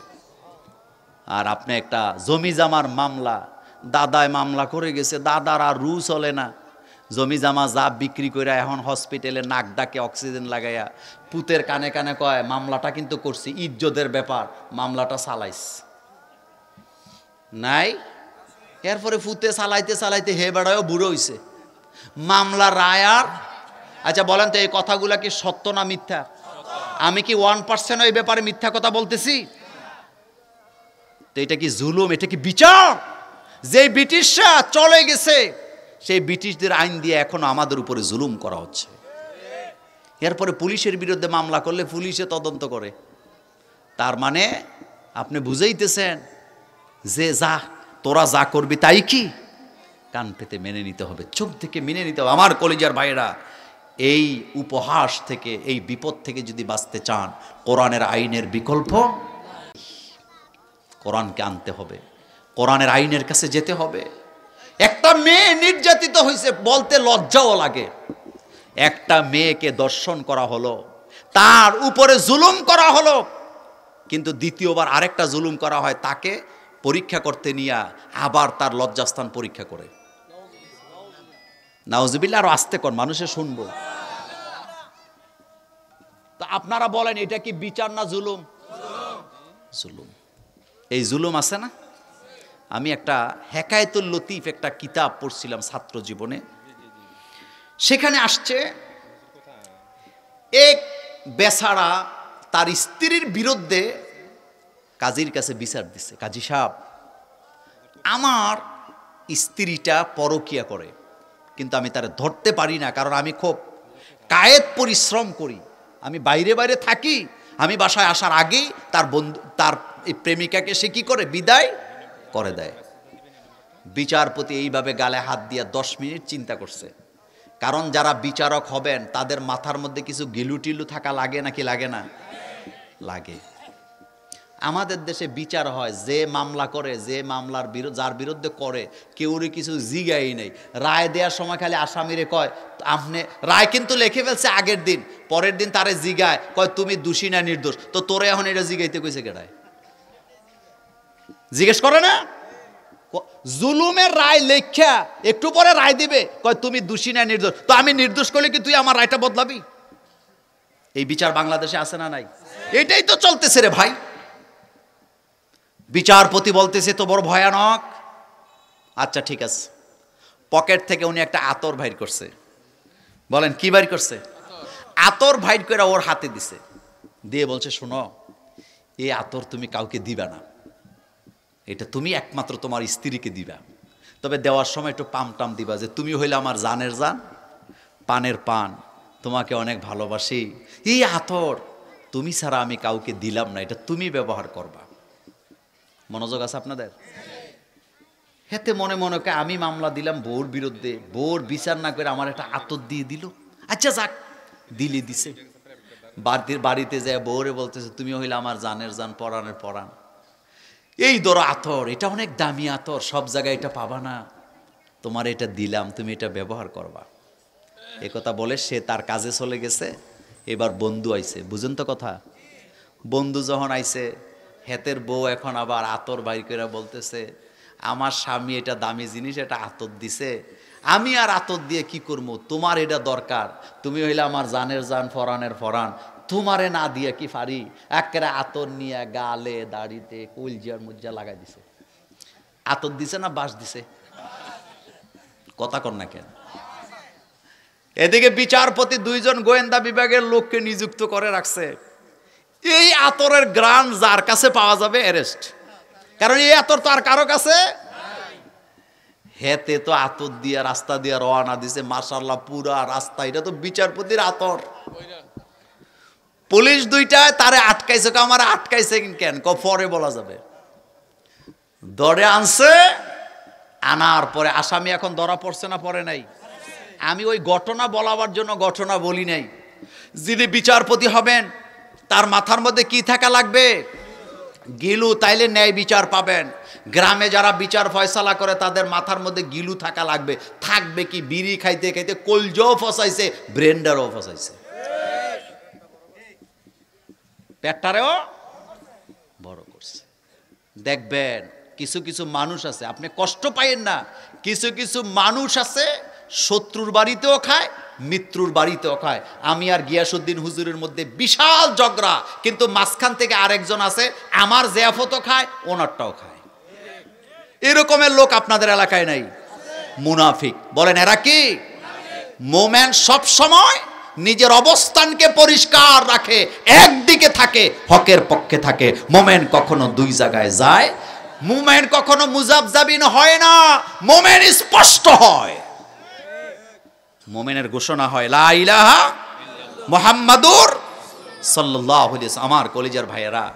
আর আপনি একটা জমি জামার মামলা, দাদায় মামলা করে গেছে, দাদার আর রু চলে না, জমি জামা যা বিক্রি করে এখন হসপিটালে নাক ডাকে অক্সিজেন লাগাইয়া পুতের কানে কানে কয় মামলাটা কিন্তু করছি, ইজ্জতের ব্যাপার, মামলাটা চালাইস নাই। এরপরে ফুতে চালাইতে চালাইতে হে বেড়ায়ও বুড়ো হইছে, মামলা রায় আর। আচ্ছা বলেন তো এই কথাগুলা কি সত্য না মিথ্যা? আমি কি 1% এই ব্যাপারে মিথ্যা কথা বলতেছি? তো এটা কি জুলুম? এটা কি বিচার? যে ব্রিটিশরা চলে গেছে সেই ব্রিটিশদের আইন দিয়ে এখনো আমাদের উপরে জুলুম করা হচ্ছে। এরপরে পুলিশের বিরুদ্ধে মামলা করলে পুলিশে তদন্ত করে। তার মানে আপনি বুঝাইতেছেন যে যা তোরা যা করবি তাই কি কান পেতে মেনে নিতে হবে, চোখ থেকে মেনে নিতে হবে। আমার কলিজার ভাইয়েরা, এই উপহাস থেকে, এই বিপদ থেকে যদি বাঁচতে চান, কোরআনের আইনের বিকল্প, কোরআনকে আনতে হবে, কোরআনের আইনের কাছে যেতে হবে। একটা মেয়ে নির্যাতিত হয়েছে বলতে লজ্জাও লাগে। একটা মেয়েকে দর্শন করা হলো, তার উপরে জুলুম করা হলো, কিন্তু দ্বিতীয়বার আরেকটা জুলুম করা হয়, তাকে পরীক্ষা করতে নিয়ে আবার তার লজ্জাস্থান পরীক্ষা করে। নাউজুবিল্লাহ, আরো আস্তে কর, মানুষে শুনবো। তা আপনারা বলেন এটা কি বিচার না জুলুম? জুলুম। এই জুলুম আছে না? আমি একটা হেকায়েতুল লতিফ একটা কিতাব পড়ছিলাম ছাত্র জীবনে, সেখানে আসছে এক বেচারা তার স্ত্রীর বিরুদ্ধে কাজীর কাছে বিচার দিচ্ছে, কাজী সাহেব আমার স্ত্রীটা পরকিয়া করে, কিন্তু আমি তারে ধরতে পারি না, কারণ আমি খুব কায়েত পরিশ্রম করি, আমি বাইরে বাইরে থাকি, আমি বাসায় আসার আগেই তার বন্ধু, তার এই প্রেমিকাকে সে কি করে বিদায় করে দেয়। বিচারপতি এইভাবে গালে হাত দিয়ে 10 মিনিট চিন্তা করছে, কারণ যারা বিচারক হবেন তাদের মাথার মধ্যে কিছু গিলু টিলু থাকা লাগে নাকি লাগে না? লাগে। আমাদের দেশে বিচার হয়, যে মামলা করে, যে মামলার যার বিরুদ্ধে করে কেউরই কিছু জিগাই নেই, রায় দেওয়ার সময় খালি আসামিরে কয় আপনি, রায় কিন্তু লিখে ফেলছে আগের দিন, পরের দিন তারে জিগায় কয় তুমি দোষী না নির্দোষ, তো তোরে এখন এটা জিগাইতে কইছে কেডায়? জিজ্ঞেস করে না? জুলুমের রায় লেখা একটু পরে রায় দিবে, কয় তুমি দোষী না নির্দোষ, তো আমি নির্দোষ করলে কি তুই আমার রায়টা বদলাবি? এই বিচার বাংলাদেশে আছে না নাই? এটাই তো চলতেছে রে ভাই। বিচারপতি বলতেছে তো বড় ভয়ানক। আচ্ছা ঠিক আছে, পকেট থেকে উনি একটা আতর বাইর করছে। বলেন কি বাইর করছে? আতর বাইর করে ওর হাতে দিছে, দিয়ে বলছে শোনো, এই আতর তুমি কাউকে দিবা না, এটা তুমি একমাত্র তোমার স্ত্রীকে দিবা, তবে দেওয়ার সময় একটু পাম টাম দিবা, যে তুমি হইলে আমার জানের জান, পানের পান, তোমাকে অনেক ভালোবাসি, এই আতর তুমি ছাড়া আমি কাউকে দিলাম না, এটা তুমি ব্যবহার করবা। মনোযোগ আছে আপনাদের? হেতে মনে মনে কে আমি মামলা দিলাম বউর বিরুদ্ধে, বউর বিচার না করে আমার একটা আতর দিয়ে দিল। আচ্ছা যাক, দিলি দিছে। বাড়িতে যায় বউরে বলতেছে তুমি হইলে আমার জানের জান, পরাণের পরাণ, এই ধরো আতর, এটা অনেক দামি আতর, সব জায়গায় এটা পাবা না, তোমার এটা দিলাম, তুমি এটা ব্যবহার করবা। একথা বলে সে তার কাজে চলে গেছে। এবার বন্ধু আইছে, বুঝেন তো কথা? বন্ধু যখন আইছে, হেতের বউ এখন আবার আতর বাইর করে বলতেছে আমার স্বামী এটা দামি জিনিস, এটা আতর দিছে, আমি আর আতর দিয়ে কি করবো, তোমার এটা দরকার, তুমি হইলে আমার জানের জান, ফরানের ফরান, তোমারে না দিয়ে কি পারি। একেবারে আতর নিয়ে গালে, দাড়িতে, কলজিয়ার মুজ্জা লাগাই দিছে। আতর দিছে না বাস দিছে? কথা কর না কেন? এদিকে বিচারপতি 2 জন গোয়েন্দা বিভাগের লোককে নিযুক্ত করে রাখছে। এই আতরের গ্রান যার কাছে পাওয়া যাবে অ্যারেস্ট, কারণ এই আতর তো আর কারো কাছে। হেতে তো আতর দিয়ে রাস্তা দিয়ে রওনা দিছে, মাশাআল্লাহ পুরা রাস্তা, এটা তো বিচারপতির আতর। পুলিশ 2টায় তারে আটকাইছে, আমার আটকাইছে কেন, পরে বলা যাবে। ধরে আনছে, আনার পরে আসামি এখন ধরা পড়ছে না পড়ে নাই? আমি ওই ঘটনা বলাবার জন্য ঘটনা বলি নাই। যিনি বিচারপতি হবেন তার মাথার মধ্যে কি থাকা লাগবে? গিলু, তাইলে ন্যায় বিচার পাবেন। গ্রামে যারা বিচার ফয়সালা করে তাদের মাথার মধ্যে গিলু থাকা লাগবে। থাকবে কি, বিড়ি খাইতে খাইতে কলজাও ফসাইছে, ব্রেন্ডারও ফসাইছে, পেটটারেও বড় করছে। দেখবেন কিছু কিছু মানুষ আছে, আপনি কষ্ট পাইয়েন না, কিছু কিছু মানুষ আছে শত্রুর বাড়িতেও খায়, মিত্রুর বাড়িতেও খায়। আমি আর গিয়াসউদ্দিন হুজুরের মধ্যে বিশাল ঝগড়া, কিন্তু মাঝখান থেকে আরেকজন আছে, আমার জিয়াফতও খায়, ওনারটাও খায়। এরকমের লোক আপনাদের এলাকায় নাই? মুনাফিক। বলেন এরা কি? মোমেন সব সময় নিজের অবস্থানকে পরিষ্কার রাখে, একদিকে থাকে, হকের পক্ষে থাকে। মোমেন কখনো দুই জায়গায় যায়, মোমেন কখনো মুজাবজাবিন হয় না, মোমেন স্পষ্ট হয়। মোমেনের ঘোষণা হয় লা ইলাহা মুহাম্মাদুর সাল্লাল্লাহু আলাইহি ওয়াসাল্লাম। আমার কলিজার ভাইয়েরা,